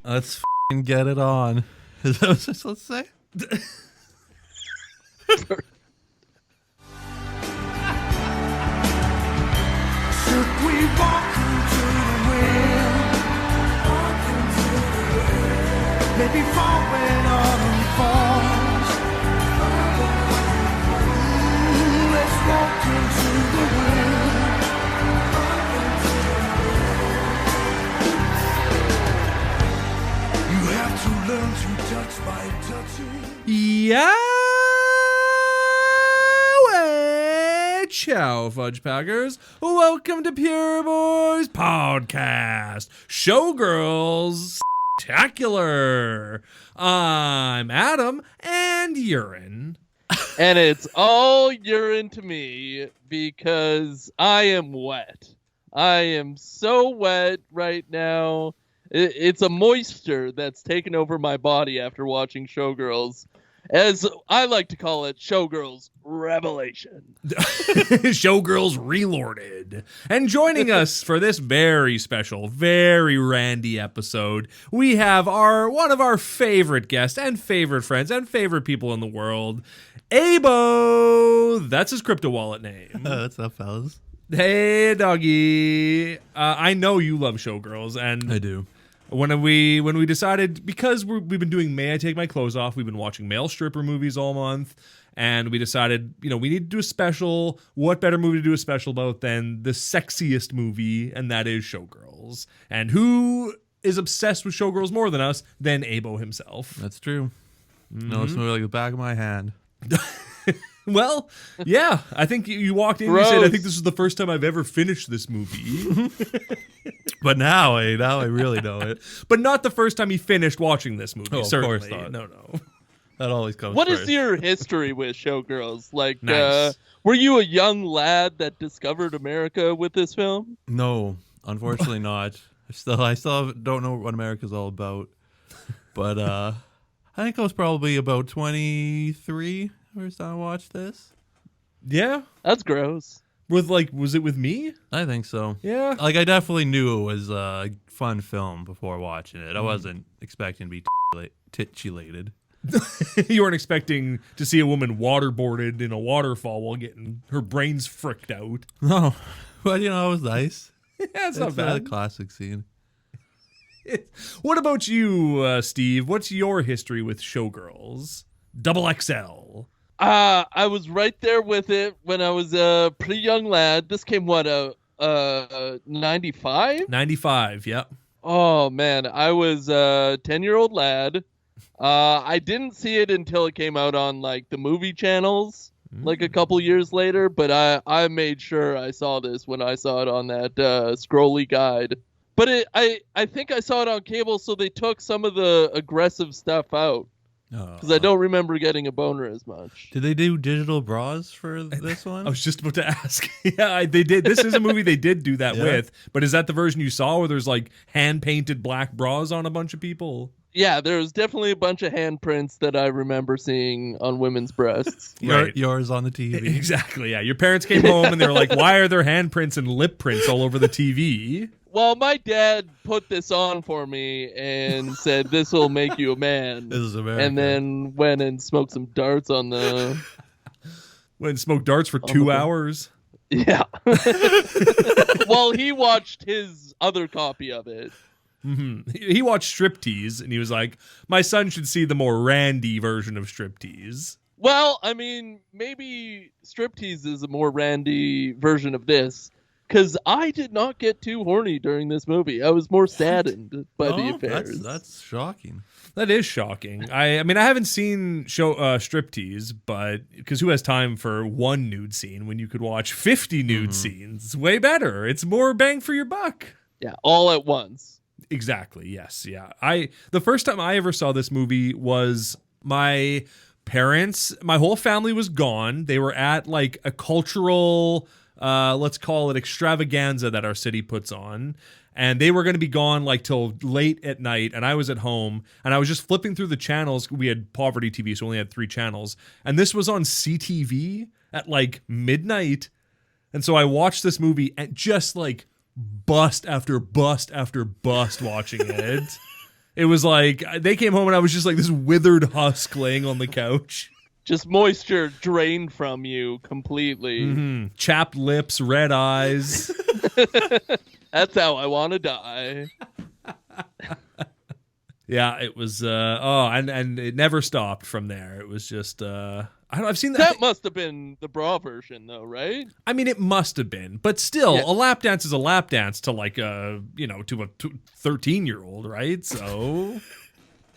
Let's get it on. Is that what you're supposed to say? Should we walk into the wind? Maybe fall when autumn falls. Let's walk into the wind. You have to learn to touch by touching. Yoway! Ciao, Fudge Packers. Welcome to Pure Boys Podcast, Showgirls tacular. I'm Adam, and urine. And it's all urine to me because I am wet. I am so wet right now. It's a moisture that's taken over my body after watching Showgirls. As I like to call it, Showgirls Revelation. Showgirls Reloaded. And joining us for this very special, very randy episode, we have one of our favorite guests and favorite friends and favorite people in the world, Abe-O. That's his crypto wallet name. What's up, fellas? Hey, doggy. I know you love Showgirls, and I do. When we decided, because we've been doing May I Take My Clothes Off, we've been watching male stripper movies all month, and we decided, we need to do a special. What better movie to do a special about than the sexiest movie, and that is Showgirls. And who is obsessed with Showgirls more than us than Abe-O himself? That's true. No, it's movie like the back of my hand. Well, yeah, I think you walked in and you said, I think this is the first time I've ever finished this movie. But now I really know it. But not the first time he finished watching this movie, Oh, of certainly. course not. No. That always comes What first. is your history with Showgirls? Like, Nice. were you a young lad that discovered America with this film? No, unfortunately not. I still don't know what America's all about. But I think I was probably about 23 first time I watched this. Yeah? That's gross. Was it with me? I think so. Yeah. Like, I definitely knew it was a fun film before watching it. I wasn't expecting to be titulated. You weren't expecting to see a woman waterboarded in a waterfall while getting her brains fricked out. No, but it was nice. Yeah, it's It's not a bad. classic scene. What about you, Steve? What's your history with Showgirls? Double XL. I was right there with it when I was a pretty young lad. This came, 95? 95, yep. Oh, man. I was a 10-year-old lad. I didn't see it until it came out on, like, the movie channels, like, a couple years later. But I made sure I saw this when I saw it on that scrolly guide. But I think I saw it on cable, so they took some of the aggressive stuff out. Because I don't remember getting a boner as much. Did they do digital bras for this one? I was just about to ask. Yeah, they did. This is a movie they did do that with. But is that the version you saw where there's like hand-painted black bras on a bunch of people? Yeah, there was definitely a bunch of handprints that I remember seeing on women's breasts. Right. Yours on the TV. Exactly, yeah. Your parents came home and they were like, why are there handprints and lip prints all over the TV? Well, my dad put this on for me and said, this will make you a man. This is America. And then went and smoked some darts on the... Went and smoked darts for 2 hours. Yeah. Well, he watched his other copy of it. Mm-hmm. He watched Striptease and he was like, my son should see the more randy version of Striptease. Well, I mean, maybe Striptease is a more randy version of this. Because I did not get too horny during this movie. I was more saddened by the affairs. That's shocking. That is shocking. I mean, I haven't seen Striptease, but because who has time for one nude scene when you could watch 50 nude scenes? It's way better. It's more bang for your buck. Yeah, all at once. Exactly. Yes. Yeah. The first time I ever saw this movie was my parents. My whole family was gone. They were at like a cultural, let's call it extravaganza that our city puts on. And they were going to be gone like till late at night. And I was at home and I was just flipping through the channels. We had poverty TV, so we only had 3 channels. And this was on CTV at like midnight. And so I watched this movie and just like bust after bust after bust watching it. It was like they came home and I was just like this withered husk laying on the couch. Just moisture drained from you completely. Chapped lips, red eyes. That's how I want to die. Yeah, it was. And it never stopped from there. It was just. I've seen that. That must have been the bra version, though, right? I mean, it must have been, but still, Yeah. a lap dance is a lap dance to like to a 13-year-old, right? So.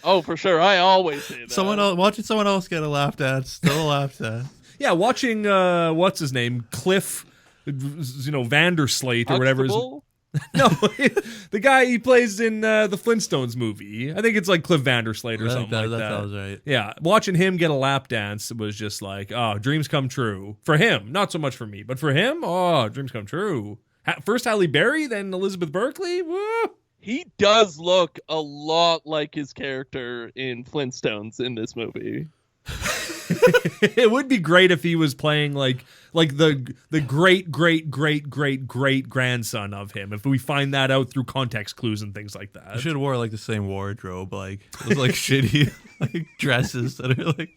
Oh, for sure. I always say that. Watching someone else get a lap dance, still a lap dance. Yeah, watching what's his name, Cliff, Vanderslate or whatever. Huxtable? No, the guy he plays in the Flintstones movie. I think it's like Cliff Vanderslate or something like that. That sounds right. Yeah, watching him get a lap dance was just like, oh, dreams come true. For him, not so much for me, but for him, oh, dreams come true. First Halle Berry, then Elizabeth Berkley. Woo! He does look a lot like his character in Flintstones in this movie. It would be great if he was playing like the great grandson of him. If we find that out through context clues and things like that. You should have wore like the same wardrobe, like those like shitty like dresses that are like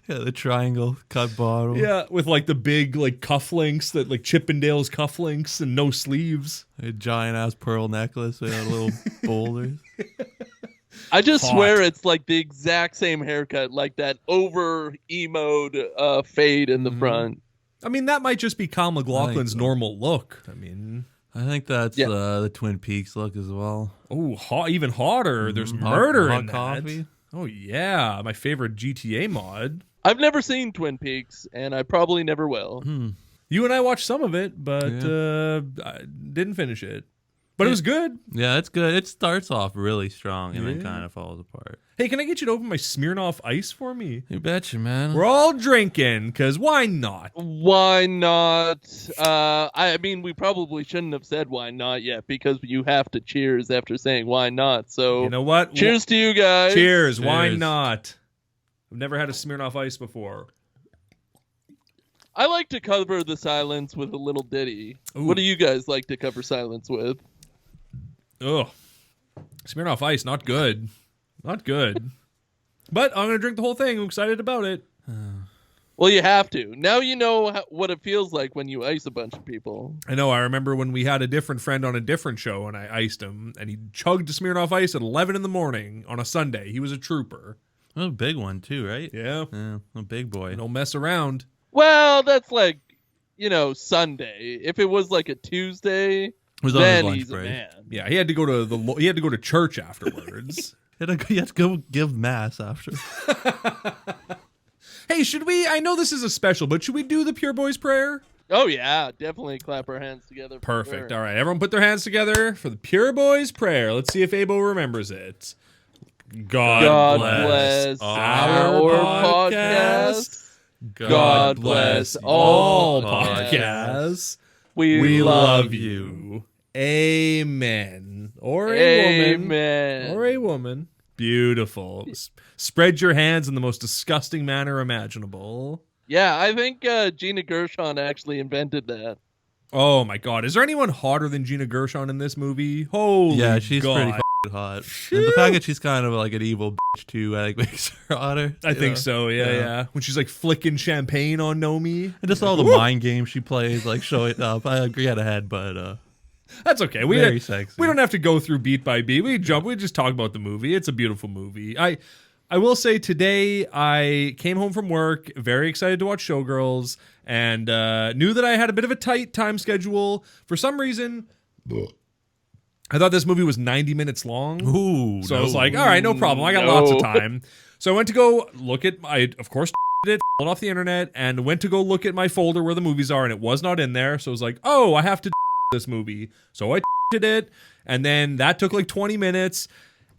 the triangle cut bottom. Yeah, with like the big like cufflinks that like Chippendales cufflinks and no sleeves. A giant ass pearl necklace with little boulders. I just Hot. swear it's like the exact same haircut, like that over emoed fade in the front. I mean, that might just be Kyle MacLachlan's so. normal look. I mean, I think that's the Twin Peaks look as well. oh, even hotter. There's Hot- murder hot in that. coffee. Oh yeah, my favorite GTA mod. I've never seen Twin Peaks, and I probably never will. You and I watched some of it, but I didn't finish it. But it was good. Yeah, it's good. It starts off really strong and then kind of falls apart. Hey, can I get you to open my Smirnoff Ice for me? You betcha, man. We're all drinking, because why not? Why not? I mean, we probably shouldn't have said why not yet, because you have to cheers after saying why not. So, You know what? cheers to you guys. Cheers. Why Cheers. not? I've never had a Smirnoff Ice before. I like to cover the silence with a little ditty. Ooh. What do you guys like to cover silence with? Ugh. Smirnoff Ice, not good. Not good. But I'm going to drink the whole thing. I'm excited about it. Well, you have to. Now you know what it feels like when you ice a bunch of people. I know. I remember when we had a different friend on a different show and I iced him, and he chugged Smirnoff Ice at 11 in the morning on a Sunday. He was a trooper. A big one too, right? Yeah. Yeah, a big boy. Don't mess around. Well, that's like, Sunday. If it was like a Tuesday, It was on his then lunch he's break. a man. Yeah, he had to go to church afterwards. You had to go give mass after. Hey, should we? I know this is a special, but should we do the Pure Boys prayer? Oh, yeah. Definitely clap our hands together. For Perfect. sure. All right, everyone put their hands together for the Pure Boys prayer. Let's see if Abe-O remembers it. God bless our podcast. God bless all podcasts. We love you. Amen. Or a woman. Amen. Or a woman. Beautiful. Spread your hands in the most disgusting manner imaginable. Yeah, I think Gina Gershon actually invented that. Oh my God. Is there anyone hotter than Gina Gershon in this movie? Holy Yeah, she's God. pretty f***ing hot. And the fact that she's kind of like an evil bitch too, I think makes her hotter. I think so, yeah. When she's like flicking champagne on Nomi. And just all the mind games she plays, like show it up. I agree at a head, but That's okay. very sexy. We don't have to go through beat by beat. We just talk about the movie. It's a beautiful movie. I will say today I came home from work very excited to watch Showgirls and knew that I had a bit of a tight time schedule. For some reason, I thought this movie was 90 minutes long. Ooh, So I was like, all right, no problem. I got lots of time. So I went to go look at of course, it off the internet and went to go look at my folder where the movies are, and it was not in there. So I was like, oh, I have to this movie. So I did it, and then that took like 20 minutes.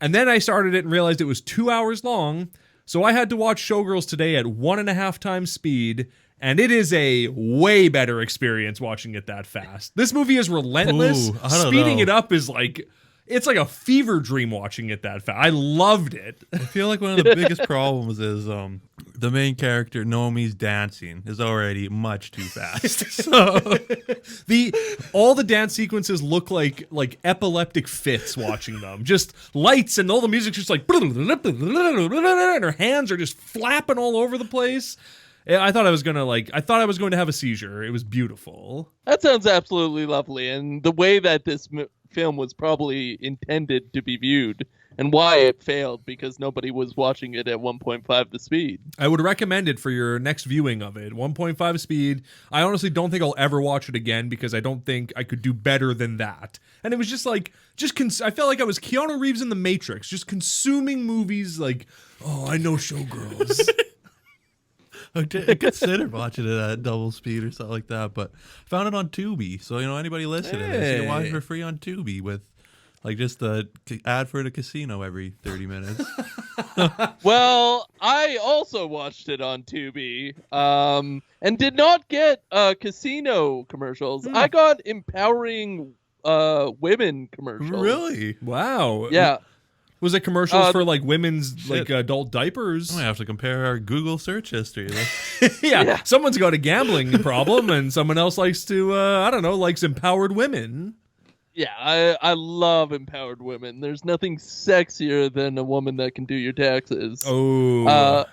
And then I started it and realized it was 2 hours long. So I had to watch Showgirls today at 1.5 times speed. And it is a way better experience watching it that fast. This movie is relentless. Ooh, I don't Speeding know. it up is like, it's like a fever dream watching it that fast. I loved it. I feel like one of the biggest problems is the main character Nomi's dancing is already much too fast. So all the dance sequences look like epileptic fits watching them. Just lights and all the music's just like and her hands are just flapping all over the place. I thought I was going to have a seizure. It was beautiful. That sounds absolutely lovely, and the way that this film was probably intended to be viewed, and why it failed because nobody was watching it at 1.5 the speed. I would recommend it for your next viewing of it. 1.5 speed. I honestly don't think I'll ever watch it again because I don't think I could do better than that. And it was just like, I felt like I was Keanu Reeves in The Matrix, just consuming movies like, oh, I know Showgirls. I considered watching it at double speed or something like that, but I found it on Tubi. So, anybody listening to this, you can watch it for free on Tubi with just the ad for the casino every 30 minutes. Well, I also watched it on Tubi and did not get casino commercials. I got empowering women commercials. Really? Wow. Yeah. Was it commercials for women's adult diapers? I have to compare our Google search history. Yeah. Someone's got a gambling problem and someone else likes to, likes empowered women. Yeah, I love empowered women. There's nothing sexier than a woman that can do your taxes. Oh.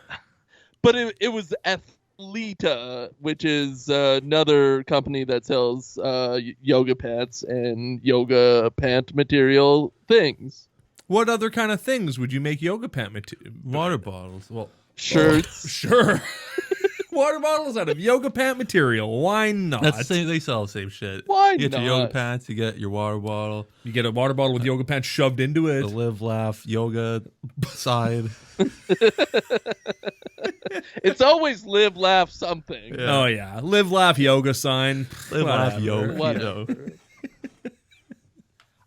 But it was Athleta, which is another company that sells yoga pants and yoga pant material things. What other kind of things would you make yoga pant material? Water bottles. Well, shirts. Sure. Water bottles out of yoga pant material. Why not? That's the same, they sell the same shit. Why you get not? your yoga pants, you get your water bottle. You get a water bottle with yoga pants shoved into it. The live, laugh, yoga side. It's always live, laugh, something. Yeah. Oh, yeah. Live, laugh, yoga sign. Live, laugh, Whatever. yoga. Whatever.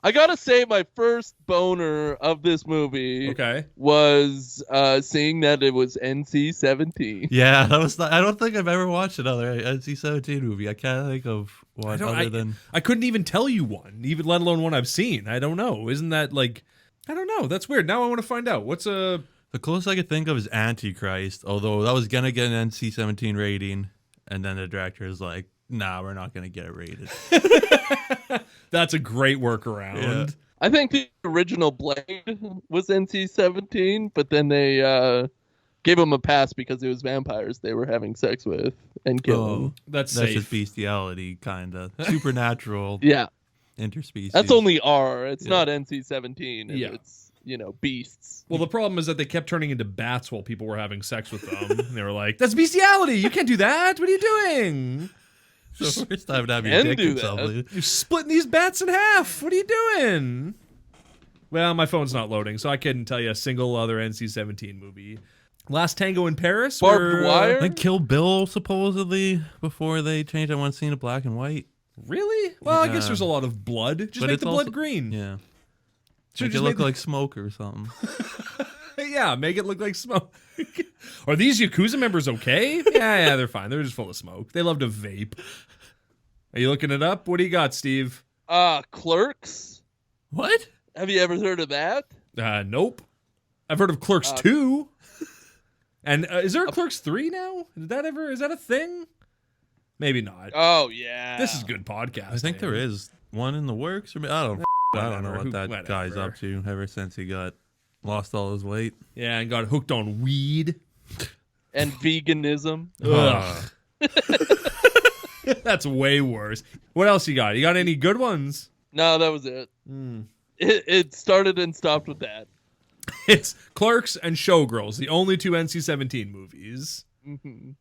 I gotta say, my first boner of this movie was seeing that it was NC-17. Yeah, that was. I don't think I've ever watched another NC-17 movie. I can't think of one other than. I couldn't even tell you one, even let alone one I've seen. I don't know. Isn't that I don't know. That's weird. Now I want to find out. What's a. The closest I could think of is Antichrist, although that was gonna get an NC-17 rating, and then the director is like, "Nah, we're not gonna get it rated." That's a great workaround. Yeah. I think the original Blade was NC-17, but then they gave him a pass because it was vampires they were having sex with and killing. That's safe. just bestiality, kind of supernatural. Yeah, interspecies. that's only R. It's not NC-17. Yeah. It's beasts. Well, the problem is that they kept turning into bats while people were having sex with them. And they were like, "That's bestiality. You can't do that. What are you doing? So first time to have your dick do in that. somebody. You're splitting these bats in half. What are you doing?" Well, my phone's not loading, so I couldn't tell you a single other NC-17 movie. Last Tango in Paris? Barbed Wire? I think Kill Bill, supposedly, before they changed that one scene to black and white. Really? Well, I guess Yeah. there's a lot of blood. Just But make it's the blood also- green. Yeah. Should Make it just look make like smoke or something. Yeah, make it look like smoke. Are these Yakuza members okay? Yeah, they're fine. They're just full of smoke. They love to vape. Are you looking it up? What do you got, Steve? Clerks? What? Have you ever heard of that? Nope. I've heard of Clerks 2. And is there a Clerks 3 now? Is that a thing? Maybe not. Oh, yeah. This is good podcast. I think there is one in the works. Or I don't know Whatever. what that Whatever. guy's up to ever since he lost all his weight. Yeah, and got hooked on weed. And veganism. Ugh. That's way worse. What else you got? You got any good ones? No, that was it. It started and stopped with that. It's Clerks and Showgirls, the only two NC-17 movies. Mm-hmm.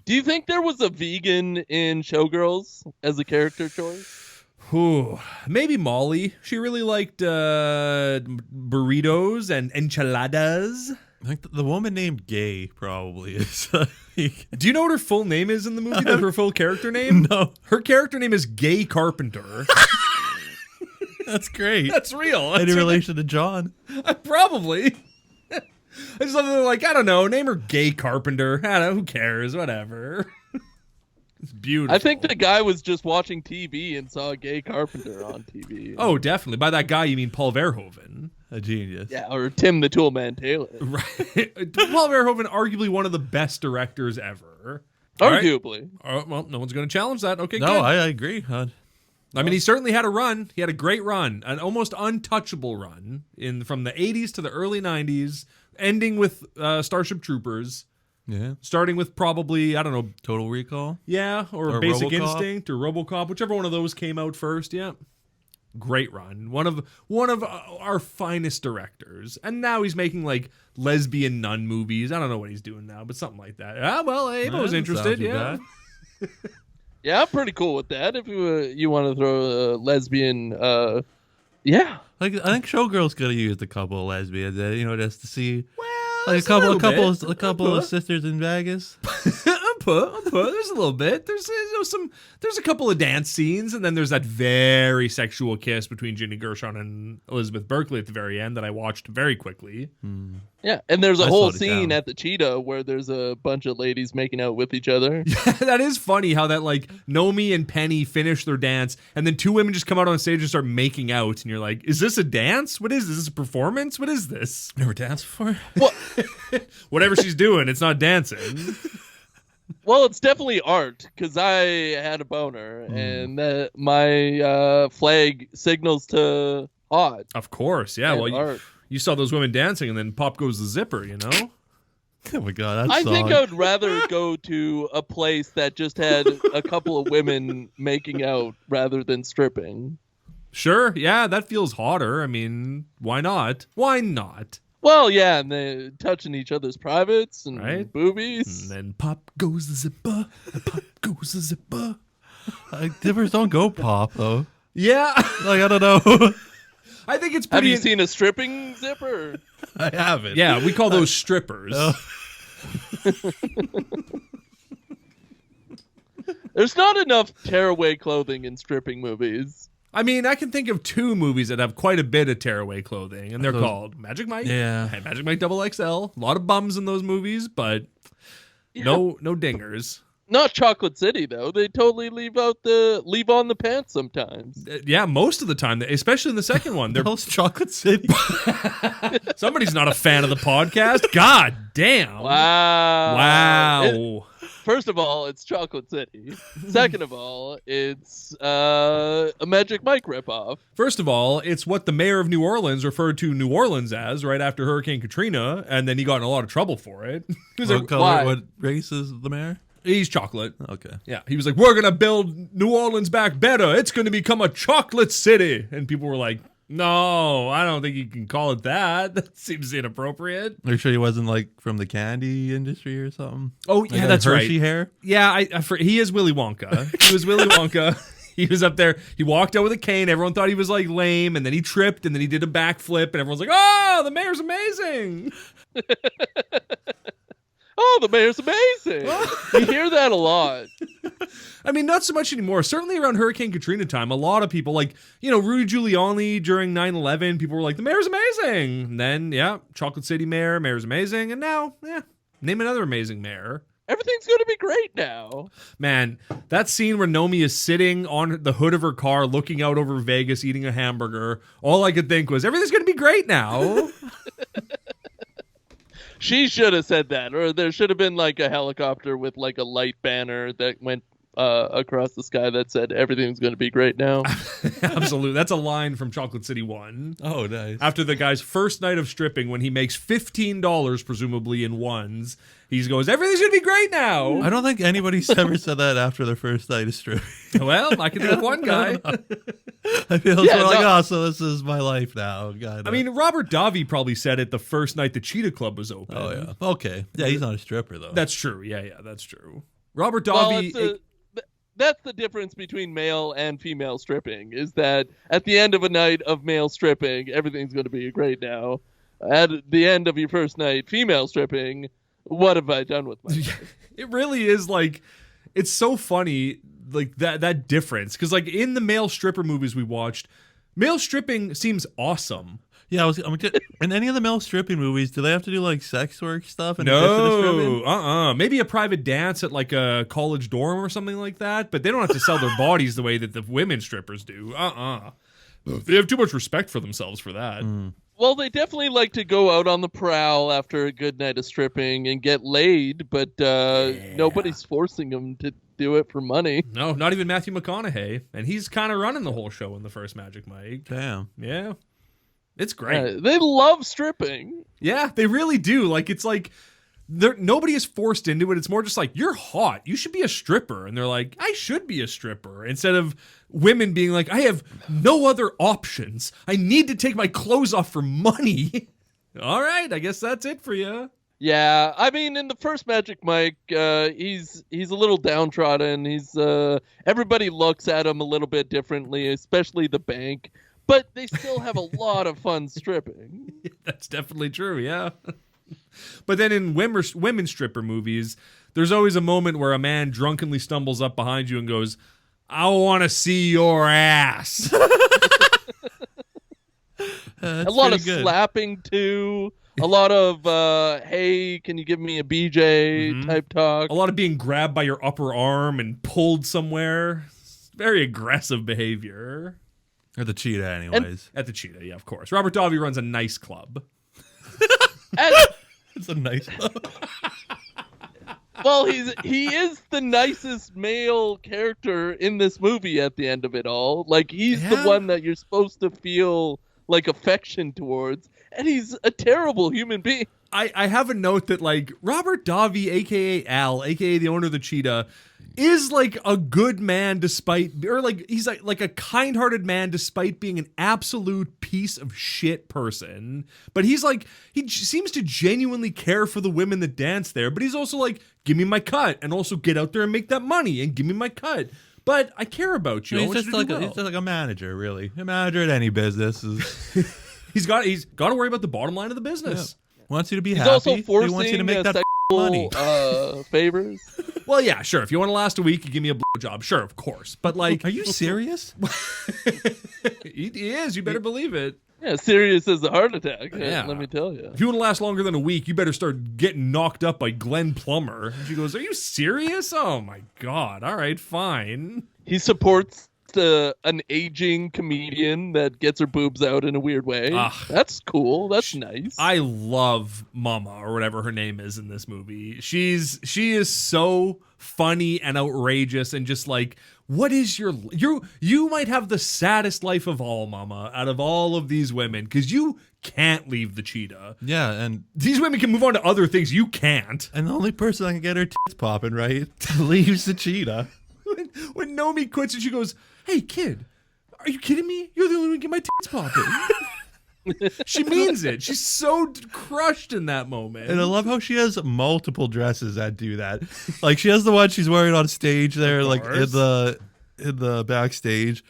Do you think there was a vegan in Showgirls as a character choice? Whew. Maybe Molly. She really liked burritos and enchiladas. I think the woman named Gay probably is. Do you know what her full name is in the movie? Her full character name? No. Her character name is Gay Carpenter. That's great. That's real. Any That's relation to John? Probably. I just love that, like, I don't know, name her Gay Carpenter. I don't know, who cares? Whatever. It's beautiful. I think the guy was just watching TV and saw a gay carpenter on TV. Oh, definitely. By that guy, you mean Paul Verhoeven. A genius. Yeah, or Tim the Toolman Taylor. Right. Paul Verhoeven, arguably one of the best directors ever. All right. Arguably. Well, no one's going to challenge that. Okay, No, good. I agree. I mean, he certainly had a run. He had a great run, an almost untouchable run from the 80s to the early 90s, ending with Starship Troopers, Yeah. starting with probably, I don't know, Total Recall. yeah, or Or Basic RoboCop. Instinct or RoboCop, whichever one of those came out first. Yeah. Great run. One of our finest directors. And now he's making like lesbian nun movies. I don't know what he's doing now, but something like that. Ah, well, Abe-O was That doesn't interested. sound too Yeah. bad. Yeah, I'm pretty cool with that. If you want to throw a lesbian, yeah. Like I think Showgirls could have used a couple of lesbians, just to see Well, like there's a couple of sisters in Vegas. There's a little bit. There's a couple of dance scenes, and then there's that very sexual kiss between Ginny Gershon and Elizabeth Berkley at the very end that I watched very quickly. Yeah, and there's a I whole slowed it scene down. at the Cheetah where there's a bunch of ladies making out with each other. That is funny how that like Nomi and Penny finish their dance, and then two women just come out on stage and start making out, and you're like, is this a dance? What is this? Is this a performance? What is this? Never danced before. Whatever she's doing, it's not dancing. Well, it's definitely art because I had a boner, and my flag signals to hot. Of course, yeah. And Well, art. you saw those women dancing, and then pop goes the zipper, you know? Oh my god, that I song. think I would rather go to a place that just had a couple of women making out rather than stripping. Sure, yeah, that feels hotter. I mean, why not? Why not? Well, yeah, and they're touching each other's privates and Right. boobies. And then pop goes the zipper, pop goes the zipper. Zippers don't go pop though. Yeah, Like I don't know. I think it's Have pretty. you seen a stripping zipper? I haven't. Yeah, we call those strippers. There's not enough tearaway clothing in stripping movies. I mean, I can think of two movies that have quite a bit of tearaway clothing, and they're Those- called Magic Mike Yeah. and Magic Mike XXL. A lot of bums in those movies, but no dingers. Not Chocolate City though. They totally leave on the pants sometimes. Yeah, most of the time, especially in the second one, they're Hell's Chocolate City. somebody's not a fan of the podcast. God damn! Wow. Wow. First of all, it's Chocolate City. Second of all, it's a Magic Mike ripoff. First of all, it's what the mayor of New Orleans referred to New Orleans as right after Hurricane Katrina, and then he got in a lot of trouble for it. He was What like, color? why? What race is the mayor? he's chocolate. Okay. Yeah, he was like, we're gonna build New Orleans back better. It's gonna become a chocolate city. And people were like, no, I don't think you can call it that. That seems inappropriate. Are you sure he wasn't like from the candy industry or something? Oh, Like yeah, that that's Hershey right. hair. Yeah, he is Willy Wonka. He was Willy Wonka. He was up there. He walked out with a cane. Everyone thought he was like lame, and then he tripped, and then he did a backflip, and everyone's like, "Oh, the mayor's amazing!" Oh, the mayor's amazing. You hear that a lot. I mean, not so much anymore. Certainly around Hurricane Katrina time, a lot of people, like, Rudy Giuliani during 9/11, people were like, the mayor's amazing. And then, yeah, Chocolate City mayor's amazing. And now, yeah, name another amazing mayor. Everything's going to be great now. Man, that scene where Nomi is sitting on the hood of her car, looking out over Vegas, eating a hamburger, all I could think was, everything's going to be great now. She should have said that, or there should have been like a helicopter with like a light banner that went across the sky that said everything's going to be great now. Absolutely. That's a line from Chocolate City 1. Oh, nice. After the guy's first night of stripping, when he makes $15, presumably in ones, he goes, everything's going to be great now. I don't think anybody's ever said that after their first night of stripping. Well, I can think of one guy. I feel Yeah, sort of like, no. oh, so this is my life now. God. I mean, Robert Davi probably said it the first night the Cheetah Club was open. oh yeah, okay, yeah, he's not a stripper though. That's true. Yeah, that's true. Robert Well, Davi... that's the difference between male and female stripping, is that at the end of a night of male stripping, everything's going to be great now. At the end of your first night, female stripping, what have I done with my life? It really is like, it's so funny, like that difference. Because like in the male stripper movies we watched, male stripping seems awesome. Yeah, in any of the male stripping movies, do they have to do like sex work stuff? In addition to stripping? No, maybe a private dance at like a college dorm or something like that. But they don't have to sell their bodies the way that the women strippers do. They have too much respect for themselves for that. Well, they definitely like to go out on the prowl after a good night of stripping and get laid, but nobody's forcing them to do it for money. No, not even Matthew McConaughey. And he's kind of running the whole show in the first Magic Mike. Damn. Yeah. It's great. They love stripping. Yeah, they really do. Like, it's like nobody is forced into it. It's more just like, you're hot. You should be a stripper. And they're like, I should be a stripper. Instead of women being like, I have no other options. I need to take my clothes off for money. All right, I guess that's it for you. Yeah, I mean, in the first Magic Mike, he's a little downtrodden. He's everybody looks at him a little bit differently, especially the bank. But they still have a lot of fun stripping. That's definitely true, yeah. But then in women stripper movies, there's always a moment where a man drunkenly stumbles up behind you and goes, I want to see your ass. A lot of slapping, too. A lot of, hey, can you give me a BJ type talk. A lot of being grabbed by your upper arm and pulled somewhere. Very aggressive behavior. Or the cheetah, anyways. At the cheetah, yeah, of course. Robert Davi runs a nice club. It's a nice club. Well, he is the nicest male character in this movie at the end of it all. Like, he's the one that you're supposed to feel, like, affection towards. And he's a terrible human being. I have a note that, like, Robert Davi, a.k.a. Al, a.k.a. the owner of the cheetah, is like a good man despite, or like he's like a kind-hearted man despite being an absolute piece of shit person. But he's like, he seems to genuinely care for the women that dance there, but he's also like, give me my cut and also get out there and make that money and give me my cut. But I care about you. He's just like a manager, really. A manager at any business is. he's got to worry about the bottom line of the business. Yeah. Wants you to be He's happy. also He forcing wants you to make that money. Favors. Well, yeah, sure. If you want to last a week, you give me a blowjob. Sure, of course. But like, Are you serious? he is. You better believe it. Yeah, serious as a heart attack. Yeah. Let me tell you. If you want to last longer than a week, you better start getting knocked up by Glen Plummer. And she goes, are you serious? Oh my God. All right, fine. He supports an aging comedian that gets her boobs out in a weird way. That's cool. That's nice. I love Mama, or whatever her name is in this movie. She is so funny and outrageous and just like, what is you might have the saddest life of all, Mama, out of all of these women, because you can't leave the cheetah. Yeah, and these women can move on to other things. You can't. And the only person that can get her tits popping, right, leaves the cheetah. When Nomi quits and she goes, hey, kid, are you kidding me? You're the only one who can get my tits popping. She means it. She's so crushed in that moment. And I love how she has multiple dresses that do that. Like, she has the one she's wearing on stage there, like in the backstage.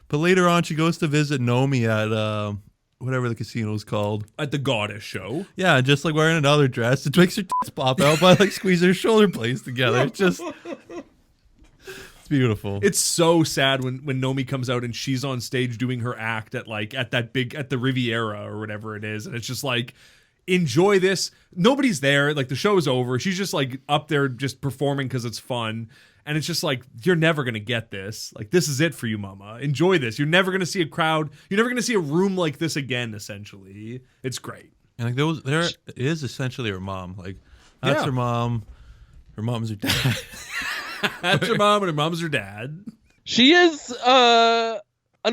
But later on, she goes to visit Nomi at whatever the casino is called. At the Goddess show. Yeah, and just like wearing another dress. It makes her tits pop out by like squeezing her shoulder blades together. It's just... beautiful. It's so sad when Nomi comes out and she's on stage doing her act at the Riviera or whatever it is, and it's just like, enjoy this. Nobody's there, like the show's over. She's just like up there just performing because it's fun, and it's just like, you're never gonna get this. Like, this is it for you, Mama. Enjoy this. You're never gonna see a crowd. You're never gonna see a room like this again. Essentially, it's great. And like there is essentially her mom. Like, that's her mom. Her mom's her dad. That's her mom, and her mom's her dad. She is an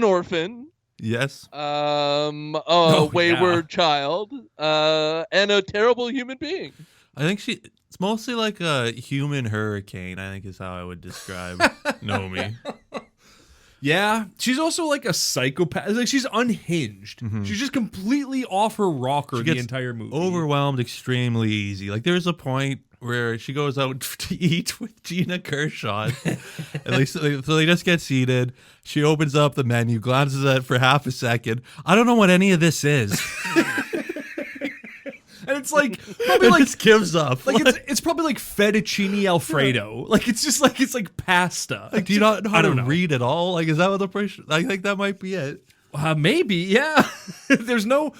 orphan. Yes. Wayward child. And a terrible human being. I think it's mostly like a human hurricane, I think is how I would describe Nomi. Yeah, she's also like a psychopath. Like, she's unhinged. Mm-hmm. She's just completely off her rocker the entire movie. Overwhelmed extremely easy. Like, there's a point where she goes out to eat with Gina Kershaw. So they just get seated. She opens up the menu, glances at it for half a second. I don't know what any of this is. And it's like, probably like, just gives up. Like, it's probably like fettuccine Alfredo. Like, it's just like, it's like pasta. Like, do you not know how to read at all? Like, is that what the person? I think that might be it. Maybe, yeah. There's no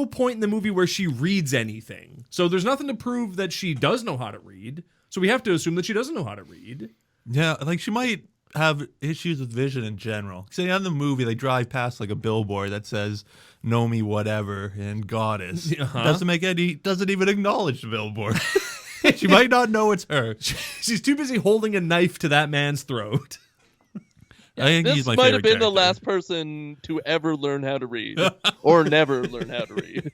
point in the movie where she reads anything. So there's nothing to prove that she does know how to read. So we have to assume that she doesn't know how to read. Yeah, like she might have issues with vision in general. Say on the movie, they drive past like a billboard that says "Know me, whatever" and "Goddess." Doesn't even acknowledge the billboard. She might not know it's her. She's too busy holding a knife to that man's throat. I think This he's my might favorite have been the character. last person to ever learn how to read, or never learn how to read.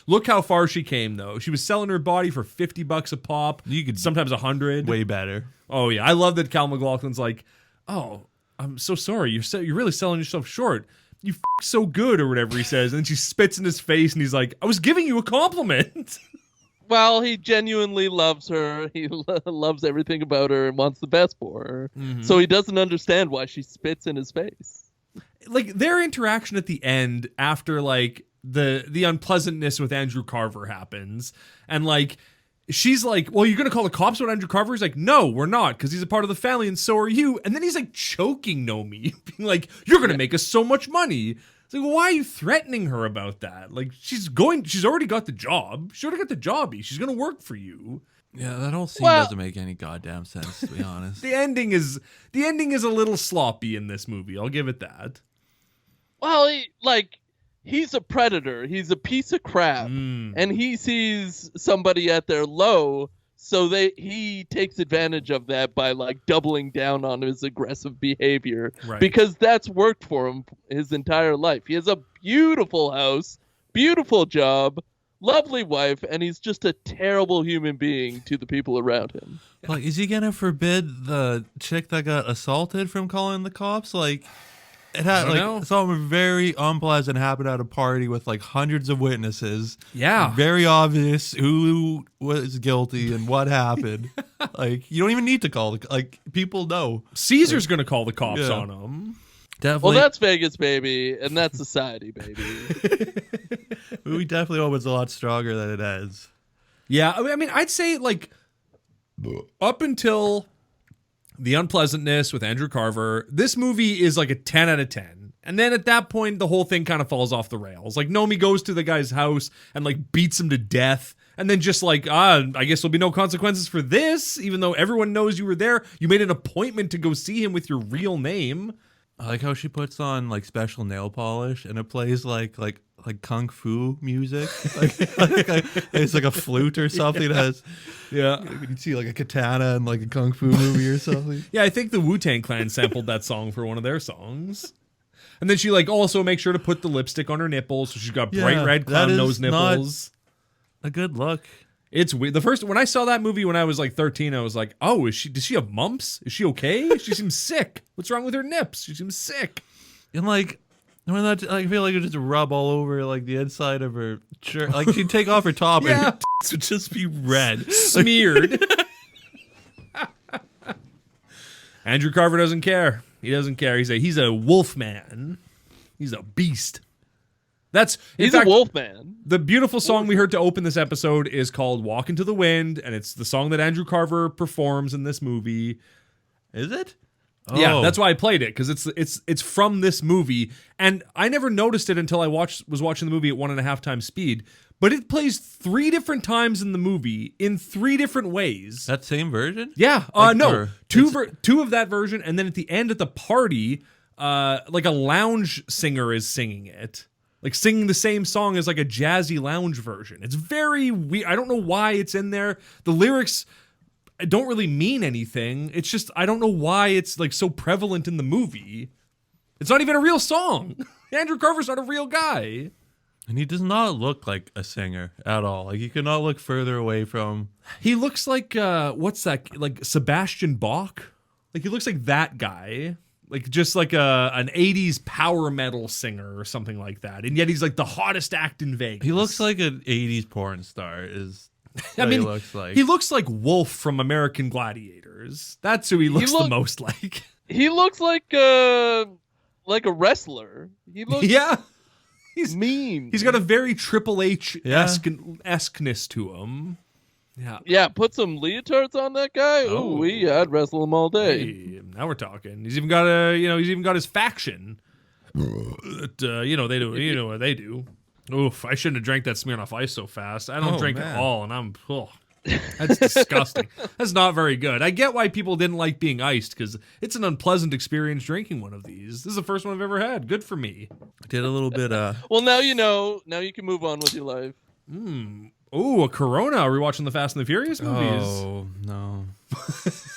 Look how far she came, though. She was selling her body for $50 a pop. You could sometimes 100. way better. Oh yeah, I love that Cal McLaughlin's like, "Oh, I'm so sorry. You're really selling yourself short. You so good," or whatever he says, and then she spits in his face, and he's like, "I was giving you a compliment." Well, he genuinely loves her. He loves everything about her and wants the best for her. Mm-hmm. So he doesn't understand why she spits in his face. Like their interaction at the end after like the unpleasantness with Andrew Carver happens, and like she's like, "Well, you're gonna call the cops on Andrew Carver?" He's like, "No, we're not, because he's a part of the family and so are you." And then he's like choking Nomi, being like, "You're gonna make us so much money." It's like, well, why are you threatening her about that? Like she's already got the job. She already got the jobby. She's gonna work for you. Yeah, that whole scene Well- doesn't make any goddamn sense, to be honest. The ending is a little sloppy in this movie. I'll give it that. Well, he's a predator. He's a piece of crap. Mm. And he sees somebody at their low, so he takes advantage of that by like doubling down on his aggressive behavior. Right. Because that's worked for him his entire life. He has a beautiful house, beautiful job, lovely wife, and he's just a terrible human being to the people around him. Like, is he gonna forbid the chick that got assaulted from calling the cops? Like, it had don't know. like something very unpleasant happened at a party with like hundreds of witnesses. Yeah. Very obvious who was guilty and what happened. Like, you don't even need to call people know. Caesar's gonna call the cops Yeah. on him. Well, Definitely, that's Vegas, baby, and that's society, baby. we definitely hope it's a lot stronger than it is. Yeah, I mean, I'd say like up until the unpleasantness with Andrew Carver, this movie is like a 10 out of 10. And then at that point, the whole thing kind of falls off the rails. Like Nomi goes to the guy's house and like beats him to death. And then just like, I guess there'll be no consequences for this, even though everyone knows you were there. You made an appointment to go see him with your real name. I like how she puts on like special nail polish and it plays like kung fu music. It's like a flute or something that has. Yeah. You can see like a katana in like a kung fu movie or something. Yeah, I think the Wu-Tang Clan sampled that song for one of their songs. And then she like also makes sure to put the lipstick on her nipples, so she's got bright Yeah, red that clown is nose nipples. A good look. It's weird. When I saw that movie when I was like 13, I was like, "Oh, does she have mumps? Is she okay? She seems sick. What's wrong with her nips? She seems sick." And like when that, I feel like it would just rub all over like the inside of her shirt. Like she'd take off her top and Yeah. her tits would just be red. Smeared. Andrew Carver doesn't care. He doesn't care. He's a wolf man. He's a beast. He's a wolf man. The beautiful song we heard to open this episode is called "Walk Into the Wind," and it's the song that Andrew Carver performs in this movie. Is it? Yeah, Oh. that's why I played it, because it's from this movie, and I never noticed it until I was watching the movie at 1.5 times speed. But it plays 3 different times in the movie in 3 different ways. That same version? Yeah, Like, no, or- two of that version, and then at the end at the party, like a lounge singer is singing it. Like singing the same song as like a jazzy lounge version. It's very weird. I don't know why it's in there. The lyrics don't really mean anything. It's just, I don't know why it's like so prevalent in the movie. It's not even a real song. Andrew Carver's not a real guy. And he does not look like a singer at all. Like, you cannot look further away from. He looks like, what's that? Like Sebastian Bach? Like he looks like that guy. Like just like an 80s power metal singer or something like that. And yet he's like the hottest act in Vegas. He looks like an 80s porn star, is I what mean, he looks like. he looks like Wolf from American Gladiators. That's who he looks the most like. He looks like a wrestler. He looks Yeah. He's mean. He's got a very Triple H Yeah. esqueness to him. Yeah. Yeah, put some leotards on that guy. Oh. Ooh, I'd wrestle him all day. Hey, now we're talking. He's even got his faction. They do. You know what they do. Oof! I shouldn't have drank that Smirnoff Ice so fast. I don't Oh, drink man. at all, and I'm. Oh. That's disgusting. That's not very good. I get why people didn't like being iced because it's an unpleasant experience drinking one of these. This is the first one I've ever had. Good for me. Did a little bit. Well, now you know. Now you can move on with your life. Oh, a Corona. Are we watching the Fast and the Furious movies? Oh no!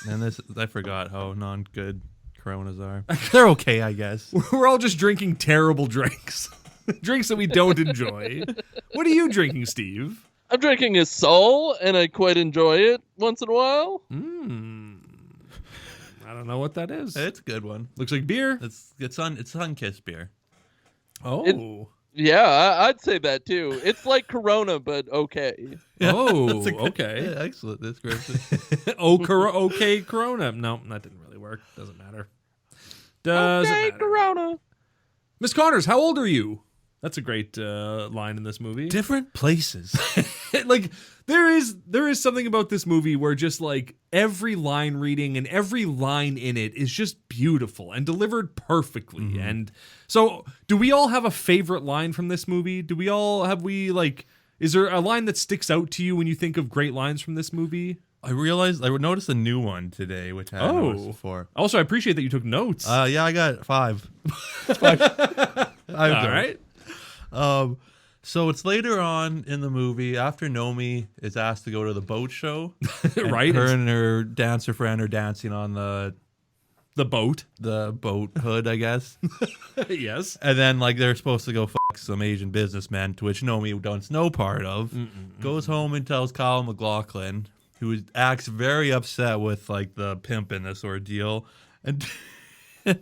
And this, I forgot how non-good Coronas are. They're okay, I guess. We're all just drinking terrible drinks. Drinks that we don't enjoy. What are you drinking, Steve? I'm drinking a Sol, and I quite enjoy it once in a while. I don't know what that is. It's a good one. Looks like beer. It's Sun-Kissed beer. Oh. Yeah, I'd say that too. It's like Corona, but okay. Oh, That's a good- okay. yeah, excellent description. Okay, Corona. No, that didn't really work. Doesn't matter. Doesn't Okay, matter. Corona. Miss Connors, how old are you? That's a great line in this movie. Different places. Like there is something about this movie where just like every line reading and every line in it is just beautiful and delivered perfectly. And so, do we all have a favorite line from this movie? Is there a line that sticks out to you when you think of great lines from this movie? I noticed a new one today, which I hadn't noticed before. Also, I appreciate that you took notes. Yeah, I got 5. All right. So it's later on in the movie after Nomi is asked to go to the boat show. And Right. Her and her dancer friend are dancing on the boat. boat hood, I guess. Yes. And then like they're supposed to go fuck some Asian businessmen, to which Nomi wants no part of. Goes home and tells Kyle MacLachlan, who acts very upset with like the pimp in this ordeal. And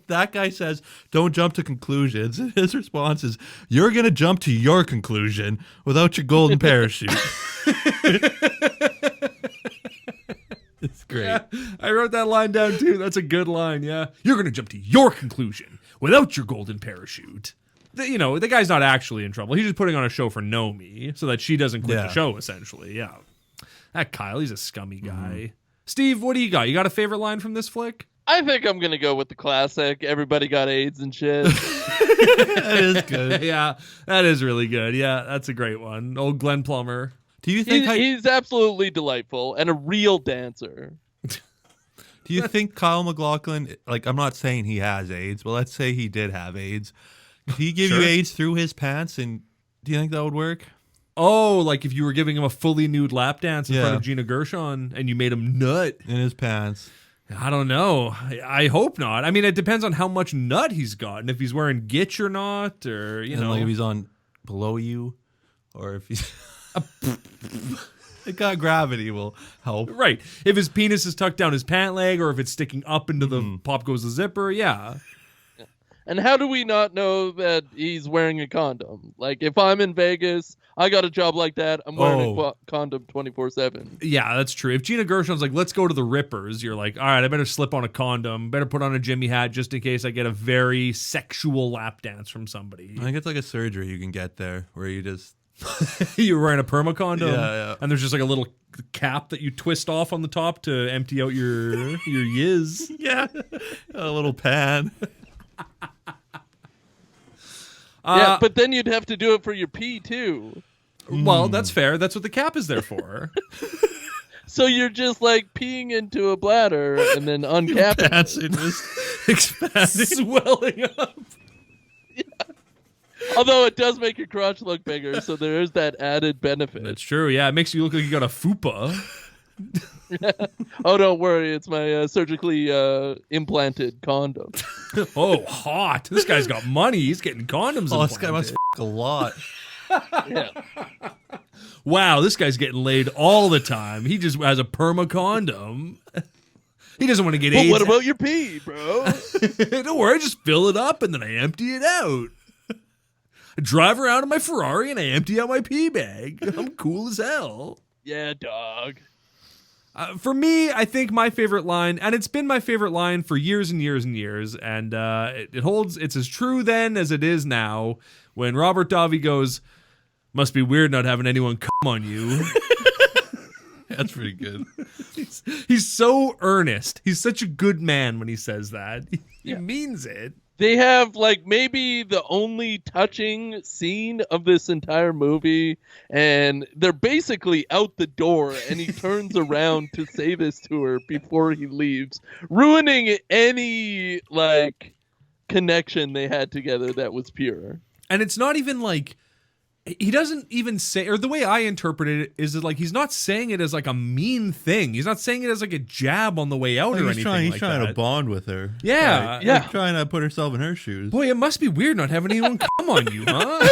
that guy says, "Don't jump to conclusions." And his response is, "You're going to jump to your conclusion without your golden parachute." It's great. Yeah, I wrote that line down too. That's a good line. Yeah. You're going to jump to your conclusion without your golden parachute. The guy's not actually in trouble. He's just putting on a show for Nomi so that she doesn't quit the show, essentially. Yeah. That Kyle, he's a scummy guy. Steve, what do you got? You got a favorite line from this flick? I think I'm gonna go with the classic. Everybody got AIDS and shit. That is good. Yeah, that is really good. Yeah, that's a great one. Old Glen Plummer. Do you think He's absolutely delightful and a real dancer. Do you think Kyle MacLachlan, like, I'm not saying he has AIDS, but let's say he did have AIDS. Could he give Sure. you AIDS through his pants, and do you think that would work? Oh, like if you were giving him a fully nude lap dance in Yeah. front of Gina Gershon and you made him nut. In his pants. I don't know. I hope not. I mean, it depends on how much nut he's got and if he's wearing gitch or not, or, you And know. like if he's on below you, or if he's... Gravity will help. Right. If his penis is tucked down his pant leg or if it's sticking up into the pop goes the zipper, yeah. And how do we not know that he's wearing a condom? Like, if I'm in Vegas, I got a job like that, I'm wearing a condom 24/7. Yeah, that's true. If Gina Gershon's like, let's go to the Rippers, you're like, all right, I better slip on a condom, better put on a Jimmy hat just in case I get a very sexual lap dance from somebody. I think it's like a surgery you can get there, where you just... You're wearing a perma condom, Yeah. and there's just like a little cap that you twist off on the top to empty out your yiz. Yeah. A little pan. Yeah, but then you'd have to do it for your pee, too. Well, that's fair. That's what the cap is there for. So you're just like peeing into a bladder and then uncapping. Pants are just expanding. Swelling up. Although it does make your crotch look bigger, so there is that added benefit. That's true. Yeah, it makes you look like you got a fupa. Oh, don't worry, it's my surgically implanted condom. Oh, hot. This guy's got money. He's getting condoms Oh, this guy must implanted. f*** a lot. Yeah. Wow, this guy's getting laid all the time. He just has a perma condom. He doesn't want to get But AIDS. what about your pee, bro? Don't worry, I just fill it up and then I empty it out. I drive around in my Ferrari and I empty out my pee bag. I'm cool as hell. Yeah, dog. For me, I think my favorite line, and it's been my favorite line for years and years and years, and it holds, it's as true then as it is now, when Robert Davi goes, "Must be weird not having anyone come on you." That's pretty good. He's so earnest. He's such a good man when he says that. He means it. They have like maybe the only touching scene of this entire movie, and they're basically out the door, and he turns around to say this to her before he leaves, ruining any like connection they had together that was pure. And it's not even like he doesn't even say, or the way I interpret it is that like he's not saying it as like a mean thing. He's not saying it as like a jab on the way out or anything He's like trying that. to bond with her. Yeah. Like, Yeah. like trying to put herself in her shoes. Boy, it must be weird not having anyone come on you, huh?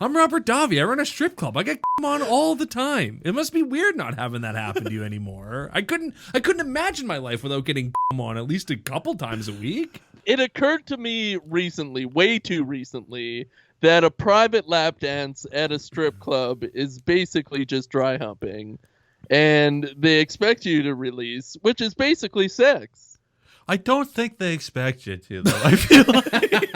I'm Robert Davi. I run a strip club. I get come on all the time. It must be weird not having that happen to you anymore. I couldn't imagine my life without getting come on at least a couple times a week. It occurred to me recently, way too recently, that a private lap dance at a strip club is basically just dry humping, and they expect you to release, which is basically sex. I don't think they expect you to, though. I feel like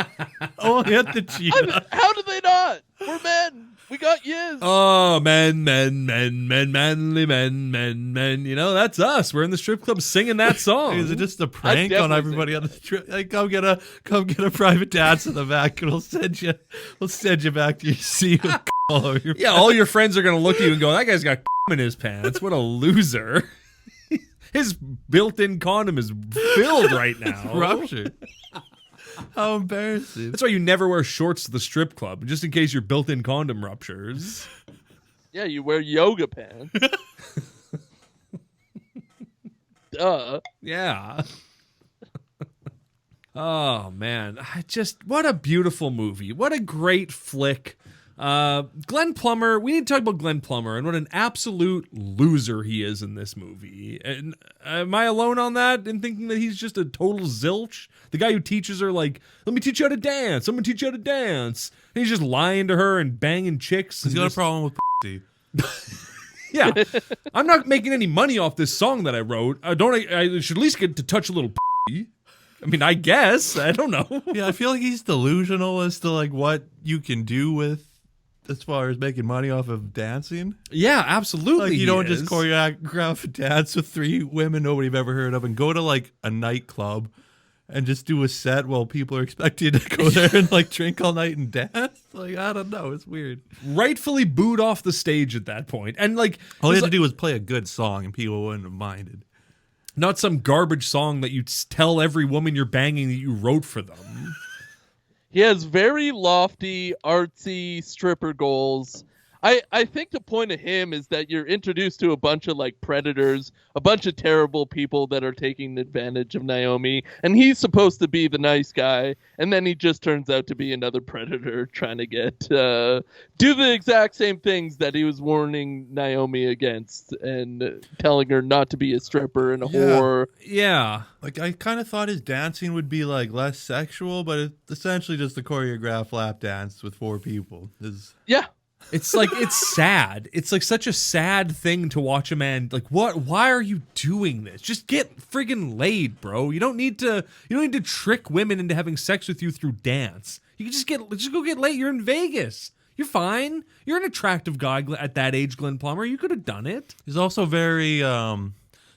only at the Cheetah. How do they not? We're men. We got yiz. Oh, men, manly men. You know, that's us. We're in the strip club singing that song. Is it just a prank on definitely everybody on the trip? Like, come get a private dance in the back, and we'll send you back to your seat with all over your. Yeah, all your friends are going to look at you and go, that guy's got in his pants. What a loser. His built-in condom is filled right now. Rupture. How embarrassing. That's why you never wear shorts to the strip club, just in case your built-in condom ruptures. Yeah, you wear yoga pants. Duh. Yeah. Oh, man. What a beautiful movie. What a great flick. Glen Plummer, we need to talk about Glen Plummer and what an absolute loser he is in this movie. And am I alone on that in thinking that he's just a total zilch? The guy who teaches her, like, let me teach you how to dance. I'm going to teach you how to dance. And he's just lying to her and banging chicks. He's got a problem with pussy. Yeah. I'm not making any money off this song that I wrote. I should at least get to touch a little p. I mean, I guess. I don't know. Yeah, I feel like he's delusional as to like what you can do with as far as making money off of dancing. Yeah, absolutely. Like you don't just choreograph a dance with 3 women nobody've ever heard of and go to like a nightclub and just do a set while people are expecting you to go there and like drink all night and dance. Like, I don't know. It's weird. Rightfully booed off the stage at that point. And like All you had to do was play a good song and people wouldn't have minded. not some garbage song that you tell every woman you're banging that you wrote for them. He has very lofty, artsy stripper goals. I think the point of him is that you're introduced to a bunch of like predators, a bunch of terrible people that are taking advantage of Naomi, and he's supposed to be the nice guy, and then he just turns out to be another predator trying to get do the exact same things that he was warning Naomi against and telling her not to be a stripper and a whore. Yeah. Like, I kind of thought his dancing would be like less sexual, but it's essentially just a choreographed lap dance with 4 people. Yeah. It's like, it's sad. It's like such a sad thing to watch a man like, what? Why are you doing this? Just get friggin' laid, bro. You don't need to trick women into having sex with you through dance. You can just go get laid. You're in Vegas. You're fine. You're an attractive guy at that age, Glen Plummer. You could have done it. He's also very got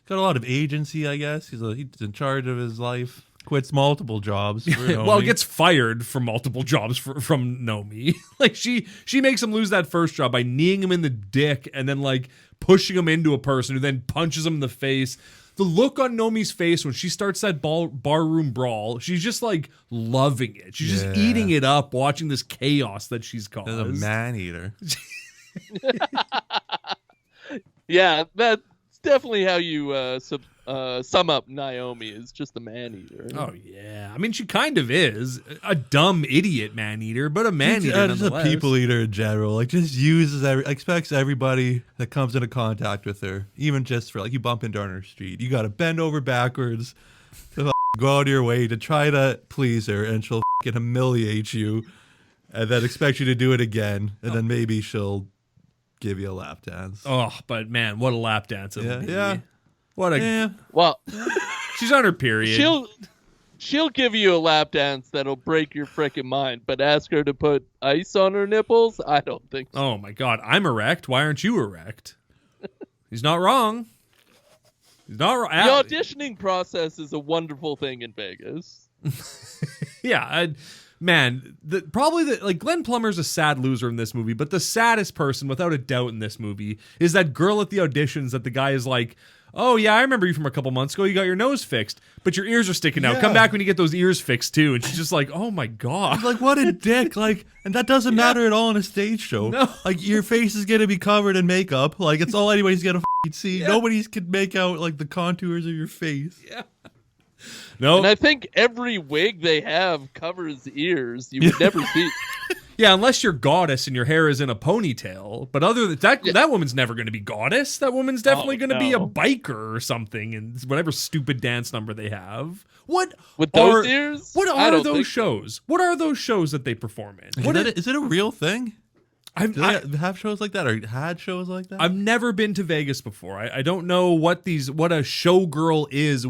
a lot of agency, I guess. He's in charge of his life. Quits multiple jobs. Well, gets fired from multiple jobs from Nomi. Like she makes him lose that first job by kneeing him in the dick and then like pushing him into a person who then punches him in the face. The look on Nomi's face when she starts that barroom brawl, she's just like loving it. She's just eating it up, watching this chaos that she's caused. He's a man eater. Yeah, that's definitely how you sum up Naomi, is just a man-eater. Oh, yeah. I mean, she kind of is. A dumb idiot man-eater, but a man-eater Just a nonetheless. people-eater in general. Like, just expects everybody that comes into contact with her, even just for, like, you bump into her on her street. You got to bend over backwards to go out of your way to try to please her, and she'll humiliate you, and then expect you to do it again, and then maybe she'll give you a lap dance. Oh, but man, what a lap dance it would be. Yeah. What a... Yeah. Well, She's on her period. she'll give you a lap dance that'll break your frickin' mind, but ask her to put ice on her nipples? I don't think so. Oh my God, I'm erect. Why aren't you erect? He's not wrong. He's not The auditioning process is a wonderful thing in Vegas. Yeah, man, like Glen Plummer's a sad loser in this movie, but the saddest person, without a doubt, in this movie is that girl at the auditions that the guy is like, oh yeah, I remember you from a couple months ago. You got your nose fixed, but your ears are sticking out. Yeah. Come back when you get those ears fixed too. And she's just like, oh my god, Like, what a dick. Like, and that doesn't matter at all in a stage show. No. Like, your face is going to be covered in makeup. Like, it's all anybody's going to see. Yeah. Nobody's can make out, like, the contours of your face. yeah. No, And I think every wig they have covers ears. You would never see. yeah, unless you're goddess and your hair is in a ponytail. But other than that, that woman's never going to be goddess. That woman's definitely going to be a no. biker or something, and whatever stupid dance number they have. What With those ears? What I are don't those think shows? What are those shows that they perform in? Is it a real thing? Do they have shows like that or had shows like that? I've never been to Vegas before. I don't know what a showgirl is.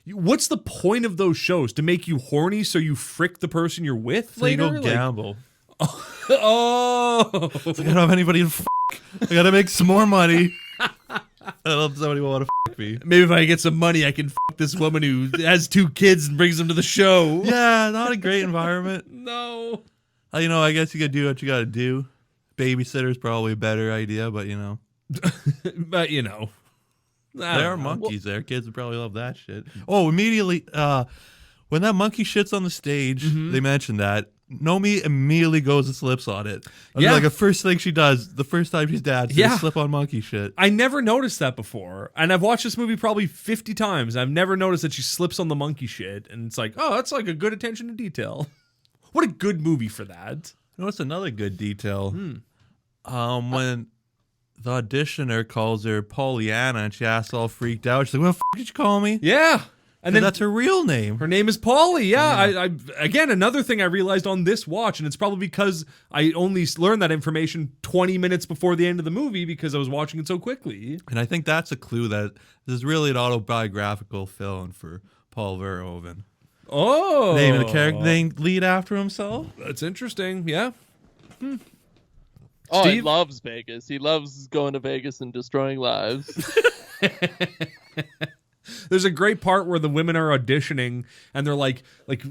What's the point of those shows? To make you horny so you frick the person you're with so you later? go gamble. Oh. So I don't have anybody to f***. I got to make some more money. I love somebody will want to f*** me. Maybe if I get some money, I can f*** this woman who has 2 kids and brings them to the show. Yeah, not a great environment. No. I guess you got to do what you got to do. Babysitter's probably a better idea, but But there are monkeys there. Kids would probably love that shit. Oh, immediately, when that monkey shits on the stage, they mentioned that. Nomi immediately goes and slips on it. Yeah. Like the first thing she does, the first time she's dads, Yeah. is slip on monkey shit. I never noticed that before. And I've watched this movie probably 50 times. I've never noticed that she slips on the monkey shit. And it's like, oh, that's like a good attention to detail. What a good movie for that. You know what's another good detail? When the auditioner calls her Pollyanna and she asks all freaked out, she's like, what the f*** did you call me? Yeah. And then that's her real name. her name is Polly. Yeah. I again, another thing I realized on this watch, and it's probably because I only learned that information 20 minutes before the end of the movie because I was watching it so quickly. And I think that's a clue that this is really an autobiographical film for Paul Verhoeven. Oh. Name the character, name lead after himself. That's interesting. Yeah. Oh, Steve? he loves Vegas. He loves going to Vegas and destroying lives. There's a great part where the women are auditioning and they're like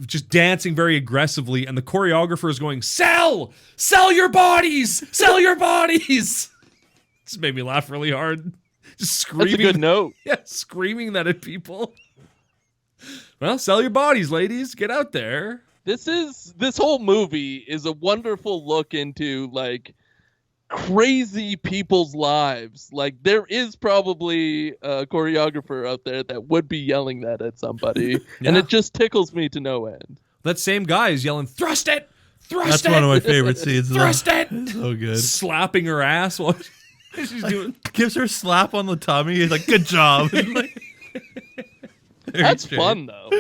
just dancing very aggressively, and the choreographer is going, sell your bodies, sell your bodies. Just made me laugh really hard. Just screaming. That's a good note. Yeah, screaming that at people. Well, sell your bodies, ladies. Get out there. This whole movie is a wonderful look into like crazy people's lives. Like there is probably a choreographer out there that would be yelling that at somebody, and it just tickles me to no end. That same guy is yelling, thrust it, thrust That's it. one of my favorite scenes. Thrust it. So good. Slapping her ass while she's doing. Gives her a slap on the tummy. He's like, good job. That's fun though.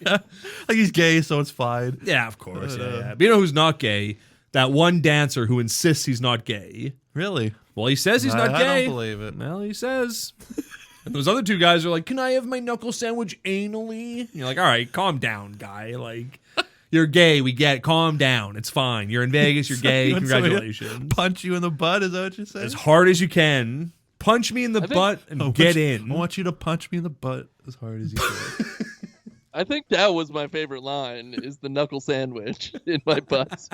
Like he's gay, so it's fine. Yeah, of course. Yeah. But you know who's not gay? That one dancer who insists he's not gay. Really? Well, he says he's not I gay. don't believe it. Well, he says. And those other 2 guys are like, can I have my knuckle sandwich anally? And you're like, all right, calm down, guy. Like, you're gay. We get it. Calm down. It's fine. You're in Vegas. You're gay. You want somebody to Congratulations. Punch you in the butt? Is that what you said? As hard as you can. Punch me in the butt and get in. I want you to punch me in the butt as hard as you can. I think that was my favorite line, is the knuckle sandwich in my butt.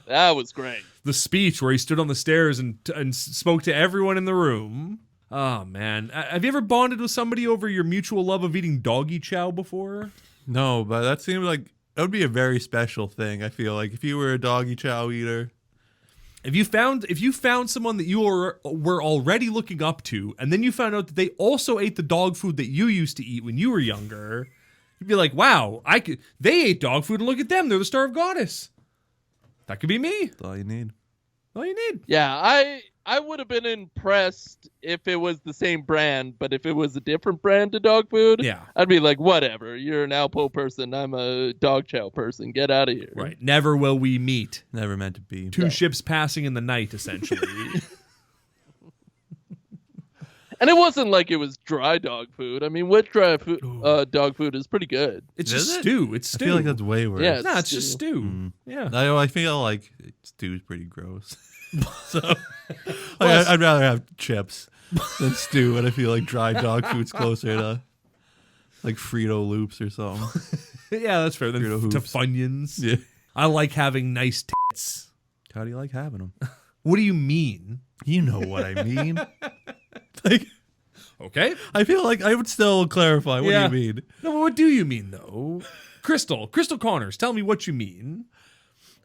That was great. The speech where he stood on the stairs and spoke to everyone in the room. Oh, man. Have you ever bonded with somebody over your mutual love of eating doggy chow before? No, but that seemed like that would be a very special thing. I feel like if you were a doggy chow eater. If you found someone that you were already looking up to, and then you found out that they also ate the dog food that you used to eat when you were younger, you'd be like, wow, they ate dog food and look at them. They're the star of goddess. That could be me. That's all you need. All you need. Yeah, I would have been impressed if it was the same brand, but if it was a different brand of dog food, Yeah. I'd be like, whatever. You're an Alpo person. I'm a dog chow person. Get out of here. Right. Never will we meet. Never meant to be. 2 ships passing in the night, essentially. And it wasn't like it was dry dog food. I mean, wet dry food, dog food is pretty good. It's Is just it? stew. It's I stew. feel like that's way worse. Yeah, Nah, it's just stew. Yeah. I feel like stew's pretty gross. So I'd rather have chips than stew, and I feel like dry dog food's closer to like Frito Loops or something. Yeah, that's fair. Then Frito to Hoops. Funyuns. Yeah. I like having nice tits. How do you like having them? What do you mean? You know what I mean. Like, Okay. I feel like I would still clarify. What Yeah. do you mean? No, but what do you mean though? Crystal Connors, tell me what you mean.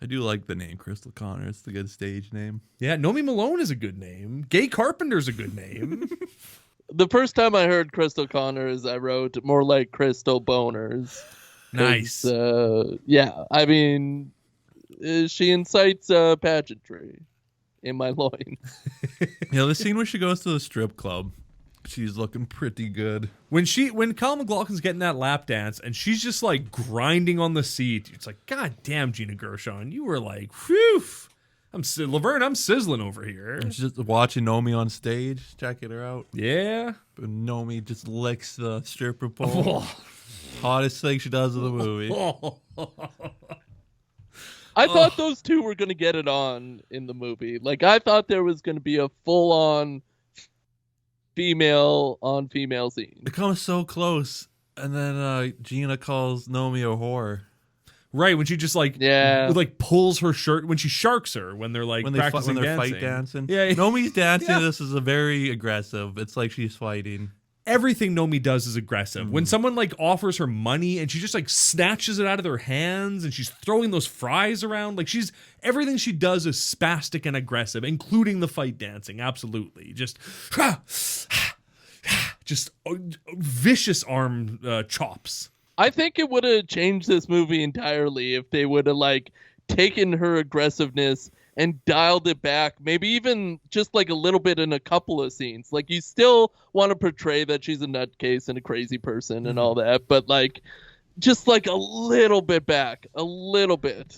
I do like the name Crystal Connor. It's a good stage name. Yeah, Nomi Malone is a good name. Gay Carpenter's a good name. The first time I heard Crystal Connors, I wrote more like Crystal Boners. Nice. Yeah, I mean, she incites pageantry in my loins. The scene where she goes to the strip club, she's looking pretty good. When Kyle MacLachlan's getting that lap dance and she's just like grinding on the seat, it's like, God damn, Gina Gershon, you were like, whew. Laverne, I'm sizzling over here. And she's just watching Nomi on stage, checking her out. Yeah. And Nomi just licks the stripper pole. Hottest thing she does in the movie. I thought those two were going to get it on in the movie. Like, I thought there was going to be a full-on female on female scene. It comes so close, and then Gina calls Nomi a whore. Right, when she just like pulls her shirt when she sharks her when they're like When they're practicing dancing. fight dancing. Yeah. Nomi's dancing. Yeah. This is a very aggressive. It's like she's fighting. Everything Nomi does is aggressive. When someone like offers her money and she just like snatches it out of their hands and she's throwing those fries around, like everything she does is spastic and aggressive, including the fight dancing. Absolutely, just vicious arm chops. I think it would have changed this movie entirely if they would have like taken her aggressiveness and dialed it back, maybe even just like a little bit in a couple of scenes. Like, you still want to portray that she's a nutcase and a crazy person and all that, but like just like a little bit back, a little bit.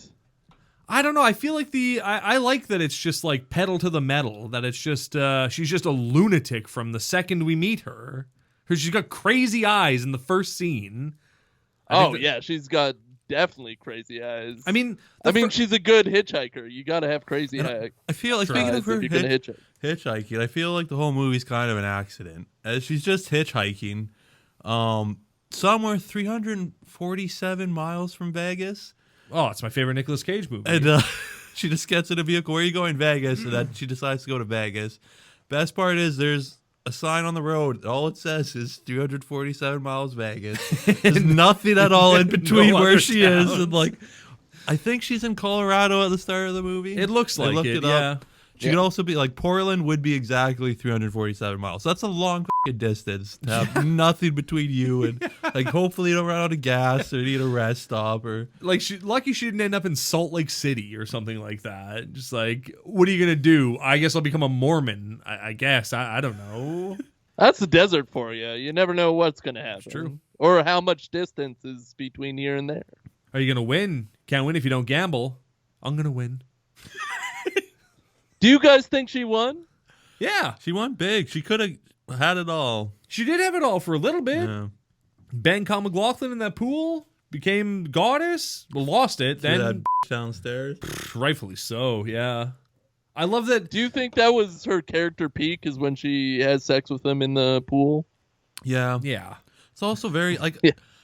I don't know. I feel like I like that it's just like pedal to the metal, that it's just she's just a lunatic from the second we meet her. She's got crazy eyes in the first scene. Yeah, she's got definitely crazy eyes. I mean, she's a good hitchhiker. You got to have crazy eyes. I feel like, speaking of her if you're gonna hitchhiking, I feel like the whole movie's kind of an accident. As she's just hitchhiking somewhere 347 miles from Vegas. Oh, it's my favorite Nicolas Cage movie. And she just gets in a vehicle. Where are you going? Vegas. And then she decides to go to Vegas. Best part is there's a sign on the road. All it says is 347 miles Vegas. There's nothing at all in between where she is. And like, I think she's in Colorado at the start of the movie. It looks like it, yeah. She could also be like, Portland would be exactly 347 miles. So that's a long distance to have nothing between you and like, hopefully you don't run out of gas or need a rest stop or like lucky she didn't end up in Salt Lake City or something like that. Just like, what are you gonna do? I guess I'll become a Mormon. I guess I don't know. That's the desert for you. You never know what's gonna happen. It's true. Or how much distance is between here and there. Are you gonna win? Can't win if you don't gamble. I'm gonna win. Do you guys think she won? Yeah, she won big. She could have had it all. She did have it all for a little bit. Yeah. Ben Kyle MacLachlan in that pool became goddess. Well, lost it. Then that downstairs. Rightfully so, yeah. I love that. Do you think that was her character peak, is when she has sex with him in the pool? Yeah. Yeah. It's also very, like,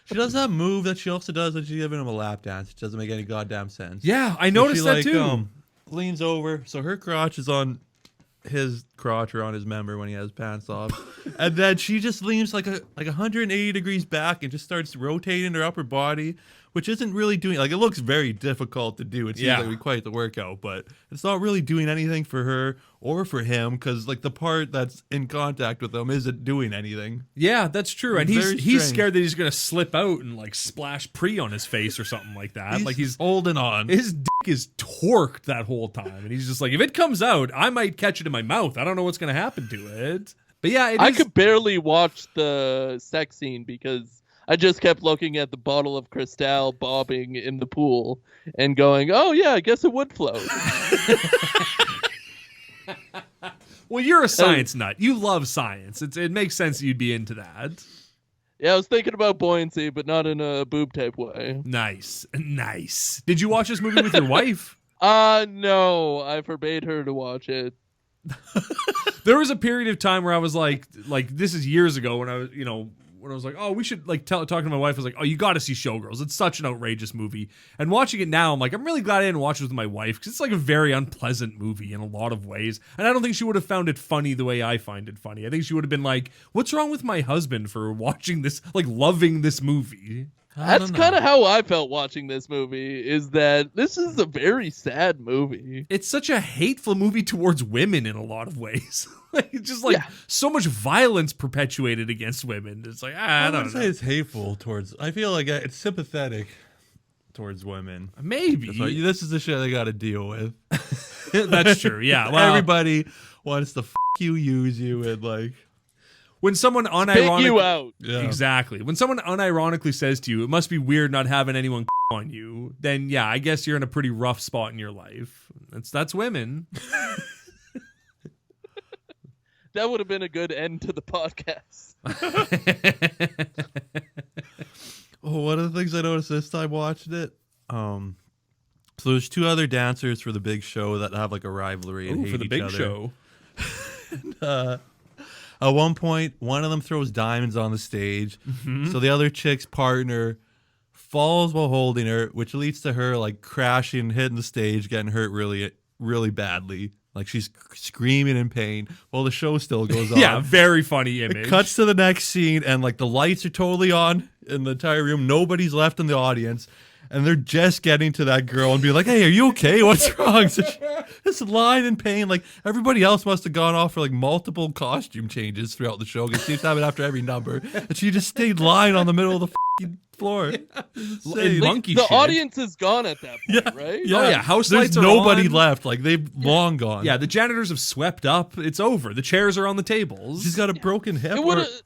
she does that move that she also does when she's giving him a lap dance. It doesn't make any goddamn sense. Yeah, I noticed that too. Leans over, so her crotch is on his crotch or on his member when he has pants off, and then she just leans like 180 degrees back and just starts rotating her upper body, which isn't really doing, like, it looks very difficult to do. It seems like we quite the workout, but it's not really doing anything for her or for him, because like the part that's in contact with him isn't doing anything. Yeah, that's true. And It's he's scared that he's gonna slip out and like splash pre on his face or something like that. He's holding on. His dick is torqued that whole time, and he's just like, if it comes out, I might catch it in my mouth. I don't know what's gonna happen to it. But yeah, I could barely watch the sex scene because I just kept looking at the bottle of Cristal bobbing in the pool and going, oh yeah, I guess it would float. Well, you're a science nut. You love science. It makes sense that you'd be into that. Yeah, I was thinking about buoyancy, but not in a boob type way. Nice. Did you watch this movie with your wife? No, I forbade her to watch it. There was a period of time where I was like this is years ago when I was, when I was like, oh, we should talking to my wife, I was like, oh, you got to see Showgirls. It's such an outrageous movie. And watching it now, I'm like, I'm really glad I didn't watch it with my wife because it's like a very unpleasant movie in a lot of ways. And I don't think she would have found it funny the way I find it funny. I think she would have been like, what's wrong with my husband for watching this, like loving this movie? That's kind of how I felt watching this movie, is that this is a very sad movie. It's such a hateful movie towards women in a lot of ways. It's just so much violence perpetuated against women. It's like, I don't know. say it's hateful towards, I feel like it's sympathetic towards women. Maybe. This is the shit they got to deal with. That's true, yeah. Well, everybody wants to use you and like... When someone spit you out. Yeah. Exactly. When someone unironically says to you, it must be weird not having anyone on you, then yeah, I guess you're in a pretty rough spot in your life. That's women. That would have been a good end to the podcast. One of the things I noticed this time watching it, so there's two other dancers for the big show that have like a rivalry and hate for the each big other. show. At one point, one of them throws diamonds on the stage, so the other chick's partner falls while holding her, which leads to her like crashing, hitting the stage, getting hurt really, really badly. Like she's screaming in pain while the show still goes on. Yeah, very funny image. It cuts to the next scene, and like the lights are totally on in the entire room. Nobody's left in the audience. And they're just getting to that girl and be like, hey, are you okay? What's wrong? So just lying in pain. Like, everybody else must have gone off for, like, multiple costume changes throughout the show because she used to have it after every number. And she just stayed lying on the middle of the fucking floor. In monkey the shit. audience is gone at that point, right? Yeah. Oh, yeah. House There's lights are nobody on. left. Like, they've long gone. Yeah, the janitors have swept up. It's over. The chairs are on the tables. She's got a broken hip.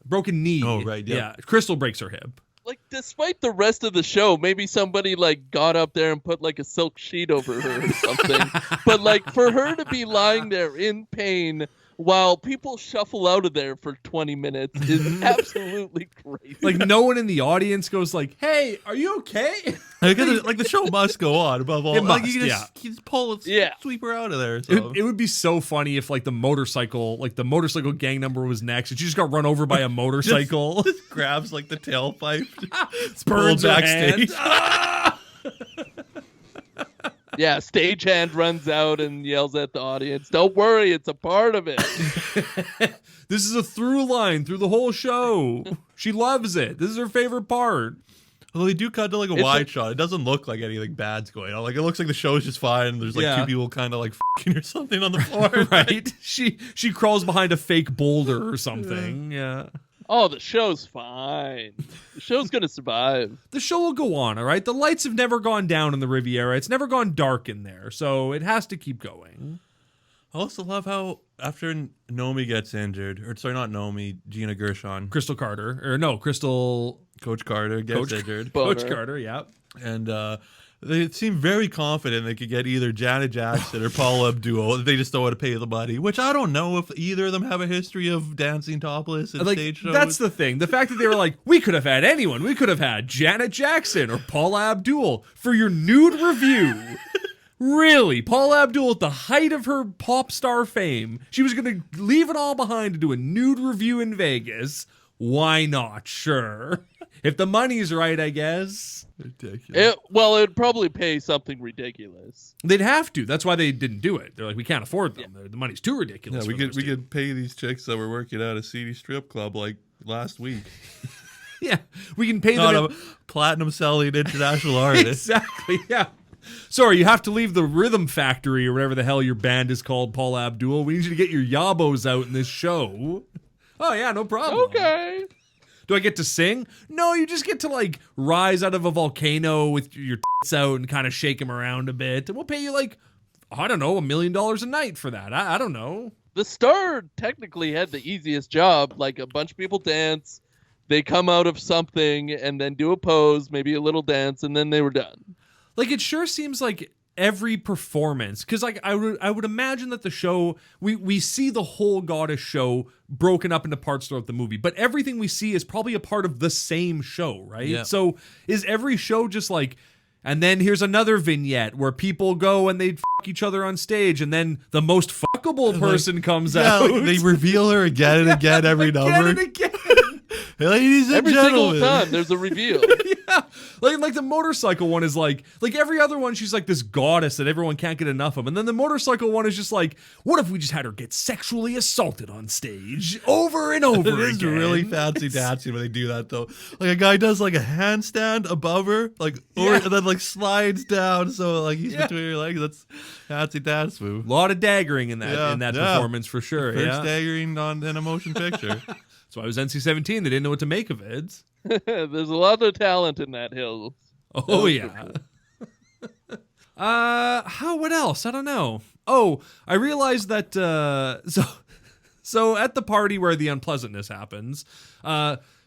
broken knee. Oh, right, yeah. Yeah, Crystal breaks her hip. Like, despite the rest of the show, maybe somebody, like, got up there and put, like, a silk sheet over her or something. But, like, for her to be lying there in pain while people shuffle out of there for 20 minutes is absolutely crazy. Like, no one in the audience goes like, hey, are you okay? like, the show must go on above all. It like, must, you just pull it, sweep her out of there. So. It would be so funny if, like, the motorcycle gang number was next and she just got run over by a motorcycle. just grabs, like, the tailpipe. Burns her backstage. Yeah, stagehand runs out and yells at the audience, don't worry, it's a part of it. This is a through line through the whole show. She loves it. This is her favorite part. Although they do cut to like a wide shot. It doesn't look like anything bad's going on. Like it looks like the show's just fine. There's like two people kind of like f***ing or something on the floor. Right? She crawls behind a fake boulder or something. Yeah. Oh, the show's fine. The show's going to survive. The show will go on, all right? The lights have never gone down in the Riviera. It's never gone dark in there, so it has to keep going. I also love how after Naomi gets injured, or sorry, not Naomi, Gina Gershon. Coach Carter gets injured. Coach Carter, yeah. And they seem very confident they could get either Janet Jackson or Paula Abdul. They just don't want to pay the money, which I don't know if either of them have a history of dancing topless at stage shows. That's the thing. The fact that they were like, we could have had anyone. We could have had Janet Jackson or Paula Abdul for your nude review. Really? Paula Abdul at the height of her pop star fame. She was going to leave it all behind to do a nude review in Vegas. Why not? Sure. If the money's right, I guess. Ridiculous. It'd probably pay something ridiculous. They'd have to. That's why they didn't do it. They're like, we can't afford them. The money's too ridiculous. Yeah, we could pay these chicks that were working at a seedy strip club like last week. Yeah, we can pay Not them. a platinum selling international artist. Exactly. Yeah. Sorry, you have to leave the Rhythm Factory or whatever the hell your band is called, Paula Abdul. We need you to get your yabos out in this show. Oh yeah, no problem. Okay. Do I get to sing? No, you just get to like rise out of a volcano with your tits out and kind of shake them around a bit. And we'll pay you like, I don't know, $1 million a night for that. I don't know. The star technically had the easiest job. Like a bunch of people dance, they come out of something and then do a pose, maybe a little dance, and then they were done. Like it sure seems like every performance, because like I would imagine that the show we see the whole goddess show broken up into parts throughout the movie, but everything we see is probably a part of the same show, right? Yeah. So is every show just like, and then here's another vignette where people go and they fuck each other on stage, and then the most fuckable person comes out. Like, they reveal her again and again every number. Again and again. Ladies and Every gentlemen. single time there's a reveal. Yeah, like the motorcycle one is like every other one, she's like this goddess that everyone can't get enough of, and then the motorcycle one is just like, what if we just had her get sexually assaulted on stage over and over It is again? really fancy dancing when they do that though. Like a guy does like a handstand above her, like over, and then like slides down, so like he's between her legs. That's fancy dance move. A lot of daggering in that performance for sure. First Yeah, staggering in a motion picture. that's why it was NC-17. They didn't know what to make of it. There's a lot of talent in that hill. Oh yeah. What else? I don't know. Oh, I realized that so at the party where the unpleasantness happens,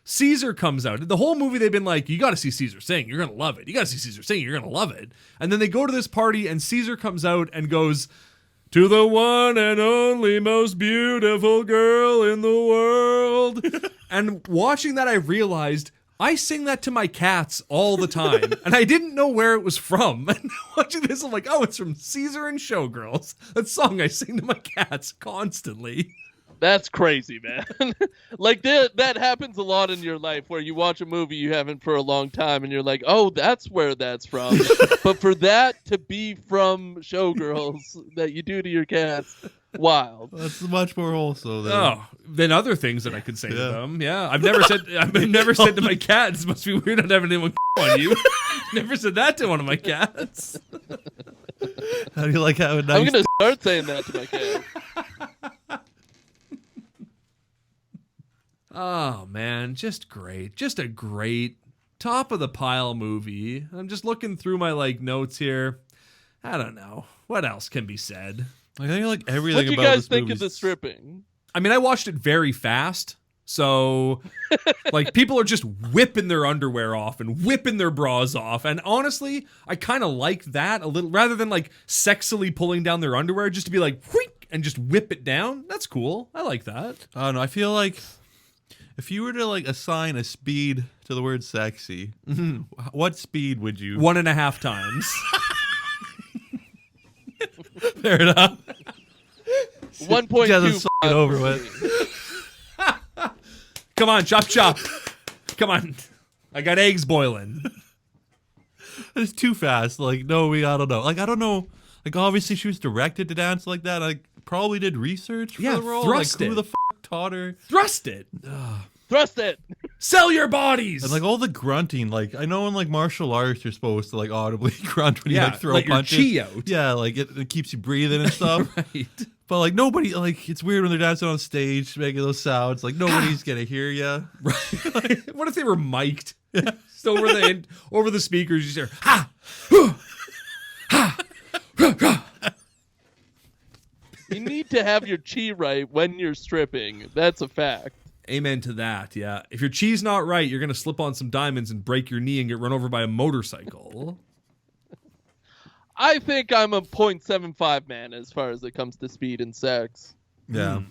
Caesar comes out. The whole movie they've been like, you got to see Caesar sing, you're gonna love it. You got to see Caesar sing, you're gonna love it. And then they go to this party and Caesar comes out and goes, to the one and only most beautiful girl in the world. And watching that, I realized I sing that to my cats all the time, and I didn't know where it was from. And watching this, I'm like, oh, it's from Caesar and Showgirls. That song I sing to my cats constantly. That's crazy, man. Like that happens a lot in your life where you watch a movie you haven't for a long time and you're like, oh, that's where that's from. But for that to be from Showgirls that you do to your cats, wild. That's much more wholesome Than other things that I could say to Yeah. them. Yeah, I've never said to my cats, must be weird not having anyone on you. Never said that to one of my cats. How do you like having nice? I'm gonna start saying that to my cat. Oh man, just great. Just a great top of the pile movie. I'm just looking through my like notes here. I don't know. What else can be said? I think like What everything do you about guys this think movie's- of the stripping? I mean, I watched it very fast. So like people are just whipping their underwear off and whipping their bras off. And honestly, I kind of like that a little rather than like sexily pulling down their underwear, just to be like whooink, and just whip it down. That's cool. I like that. I don't know. I feel like if you were to like assign a speed to the word sexy, what speed would you? 1.5 times. Fair enough. 1.2. Get this fucking over with. Come on, chop chop. Come on. I got eggs boiling. It's too fast. Like, no, I don't know. Like, I don't know. Like, obviously, she was directed to dance like that. I probably did research for Yeah, the role. thrust Like, who it. the taught her? Thrust it. Thrust it. Sell your bodies. And like all the grunting. Like, I know in like martial arts, you're supposed to like audibly grunt when you Yeah, like throw let your punches. chi out. Yeah, like it keeps you breathing and stuff. right. But like nobody, like it's weird when they're dancing on stage making those sounds. Like nobody's gonna hear you. Right. What if they were mic'd? Just over the speakers, you hear ha, You need to have your chi right when you're stripping. That's a fact. Amen to that. Yeah. If your chi's not right, you're gonna slip on some diamonds and break your knee and get run over by a motorcycle. I think I'm a 0.75 man as far as it comes to speed and sex. Yeah.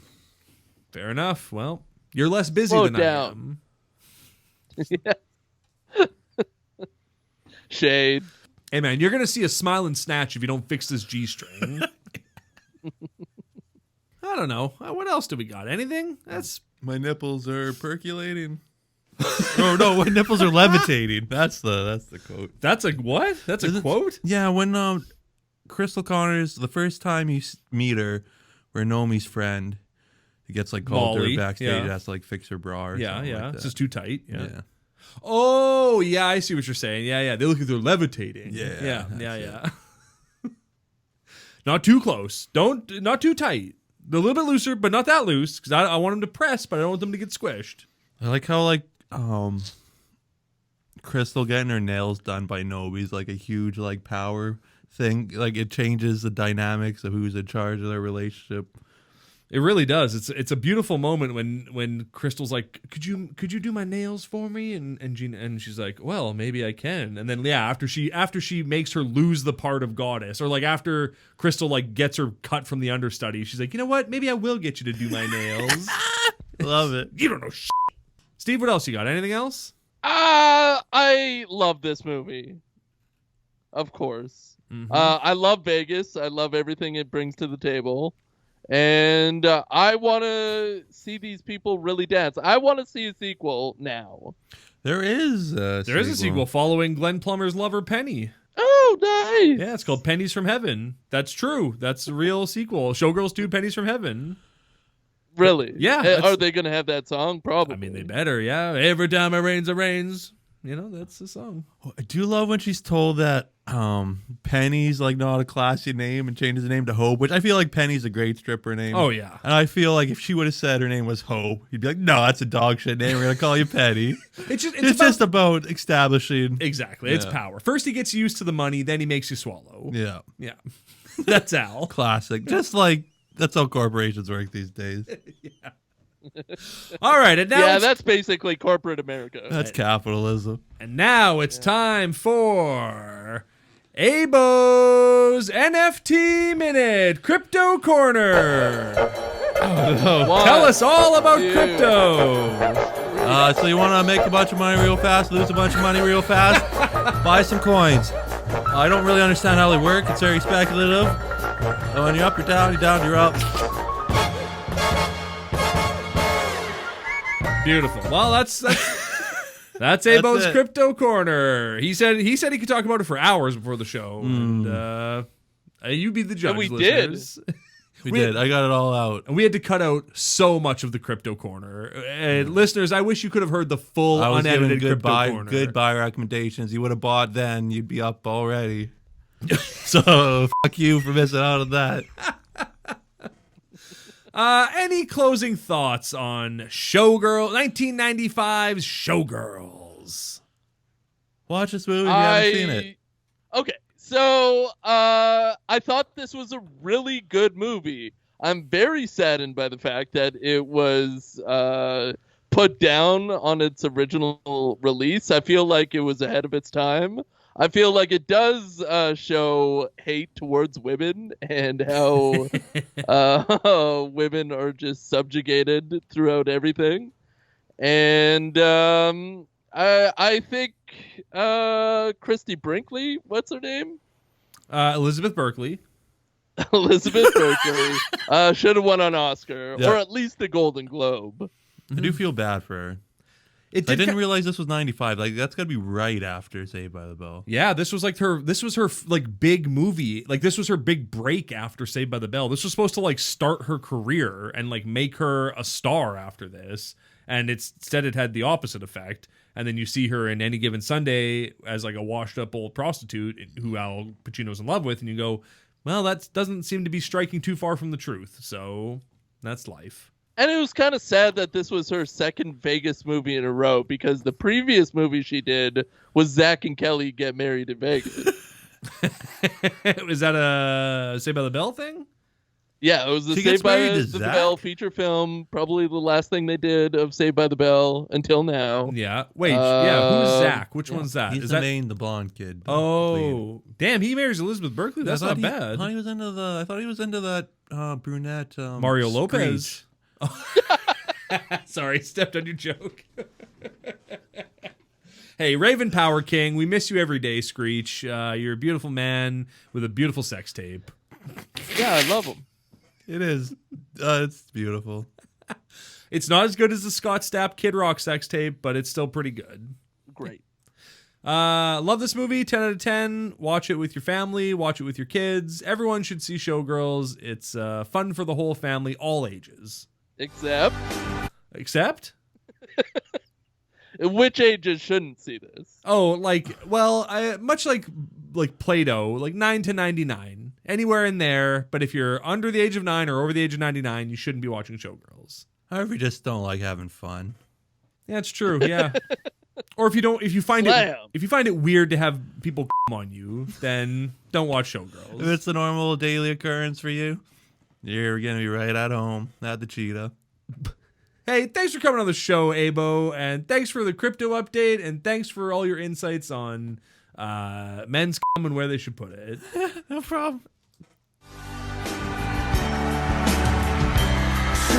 Fair enough. Well, you're less busy Slow than down. I am. Shade. Hey man, you're gonna see a smiling snatch if you don't fix this G-string. I don't know. What else do we got? Anything? That's My nipples are percolating. Oh no, my nipples are levitating. That's the quote. a what? That's a Is it- quote? Yeah, when Crystal Connors, the first time you meet her, where Nomi's friend, he gets like called to Molly, her backstage, yeah. has to like fix her bra or Yeah, something yeah. like It's that. just too tight. Yeah. Yeah. Oh, yeah, I see what you're saying. Yeah, yeah. They look like they're levitating. Yeah, Yeah, that's yeah. Not too close. Not too tight. A little bit looser, but not that loose, because I want them to press, but I don't want them to get squished. I like how like Crystal getting her nails done by Nobi's like a huge like power thing. Like it changes the dynamics of who's in charge of their relationship. It really does. It's a beautiful moment when Crystal's like, could you do my nails for me? And she's like, well, maybe I can. And then after she makes her lose the part of goddess, or like after Crystal like gets her cut from the understudy, she's like, you know what? Maybe I will get you to do my nails. Love it. You don't know shit. Steve, what else you got? Anything else? I love this movie. Of course. Mm-hmm. I love Vegas. I love everything it brings to the table. And I want to see these people really dance. I want to see a sequel now. There is a sequel following Glen Plummer's lover, Penny. Oh, nice. Yeah, it's called Pennies from Heaven. That's true. That's a real sequel. Showgirls 2, Pennies from Heaven. Really? Yeah. Are they going to have that song? Probably. I mean, they better, yeah. Every time it rains. You know, that's the song. I do love when she's told that Penny's like not a classy name and changes the name to Hope, which I feel like Penny's a great stripper name. Oh, yeah. And I feel like if she would have said her name was Hope, you'd be like, no, that's a dog shit name. We're going to call you Penny. It's just about establishing. Exactly. It's power. First he gets used to the money, then he makes you swallow. Yeah. Yeah. That's Al. Classic. Just like that's how corporations work these days. Yeah. All right, and now that's basically corporate America. That's capitalism. And now it's time for Abe-O's NFT Minute Crypto Corner. Tell us all about crypto. So you want to make a bunch of money real fast, lose a bunch of money real fast, buy some coins. I don't really understand how they work. It's very speculative. So when you're up, you're down, you're up. Beautiful. Well, that's Abe-O's Crypto Corner. He said he could talk about it for hours before the show, and you be the judge. And we listeners. did. We did. I got it all out. And we had to cut out so much of the Crypto Corner. And listeners, I wish you could have heard the full unedited Crypto Corner. Good buy recommendations. You would have bought then. You'd be up already. So fuck you for missing out on that. Any closing thoughts on 1995's Showgirls? Watch this movie if you haven't seen it. Okay, so I thought this was a really good movie. I'm very saddened by the fact that it was put down on its original release. I feel like it was ahead of its time. I feel like it does show hate towards women and how women are just subjugated throughout everything. And I think Christy Brinkley, what's her name? Elizabeth Berkley. Elizabeth Berkley should have won an Oscar or at least the Golden Globe. I do feel bad for her. I didn't realize this was 95. Like that's got to be right after Saved by the Bell. Yeah, this was her like big movie. Like this was her big break after Saved by the Bell. This was supposed to like start her career and like make her a star after this. And instead it had the opposite effect. And then you see her in Any Given Sunday as like a washed up old prostitute who Al Pacino's in love with, and you go, well, that doesn't seem to be striking too far from the truth. So that's life. And it was kind of sad that this was her second Vegas movie in a row, because the previous movie she did was Zach and Kelly Get Married in Vegas. Was that a Saved by the Bell thing? Yeah, it was the Saved by the Bell feature film, probably the last thing they did of Saved by the Bell until now. Yeah. Wait, who's Zach? Which one's that? He's the blonde kid. Oh, damn, he marries Elizabeth Berkley? That's not bad. I thought he was into that brunette Mario Lopez. Screech. Sorry, stepped on your joke. Hey, Raven Power King, we miss you every day, Screech. You're a beautiful man with a beautiful sex tape. Yeah, I love him. It is. It's beautiful. It's not as good as the Scott Stapp Kid Rock sex tape, but it's still pretty good. Great. Love this movie, 10 out of 10. Watch it with your family, watch it with your kids. Everyone should see Showgirls. It's fun for the whole family, all ages. Except? Which ages shouldn't see this? Oh, much like Play-Doh, like 9 to 99. Anywhere in there, but if you're under the age of 9 or over the age of 99, you shouldn't be watching Showgirls. However, you just don't like having fun. Yeah, it's true, yeah. Or if you find it weird to have people on you, then don't watch Showgirls. If it's a normal daily occurrence for you. You're gonna be right at home at the cheetah. Hey, thanks for coming on the show, Abe-O, and thanks for the crypto update, and thanks for all your insights on men's cum and where they should put it. No problem.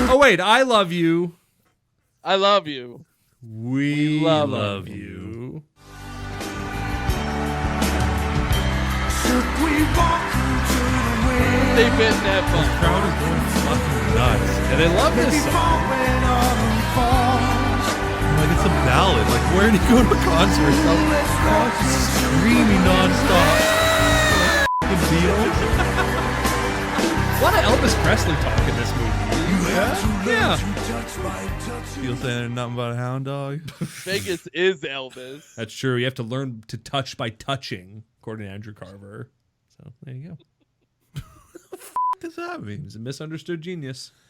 Oh wait, I love you. I love you. We love you. They bit that fun. Crowd is going fucking nuts, and they love this song. Like it's a ballad. Like where do you go to a concert? Crowd just screaming nonstop. Like Beatles. A lot of Elvis Presley talk in this movie. Yeah. You'll say nothing about a hound dog. Vegas is Elvis. That's true. You have to learn to touch by touching, according to Andrew Carver. So there you go. What does that mean? He's a misunderstood genius.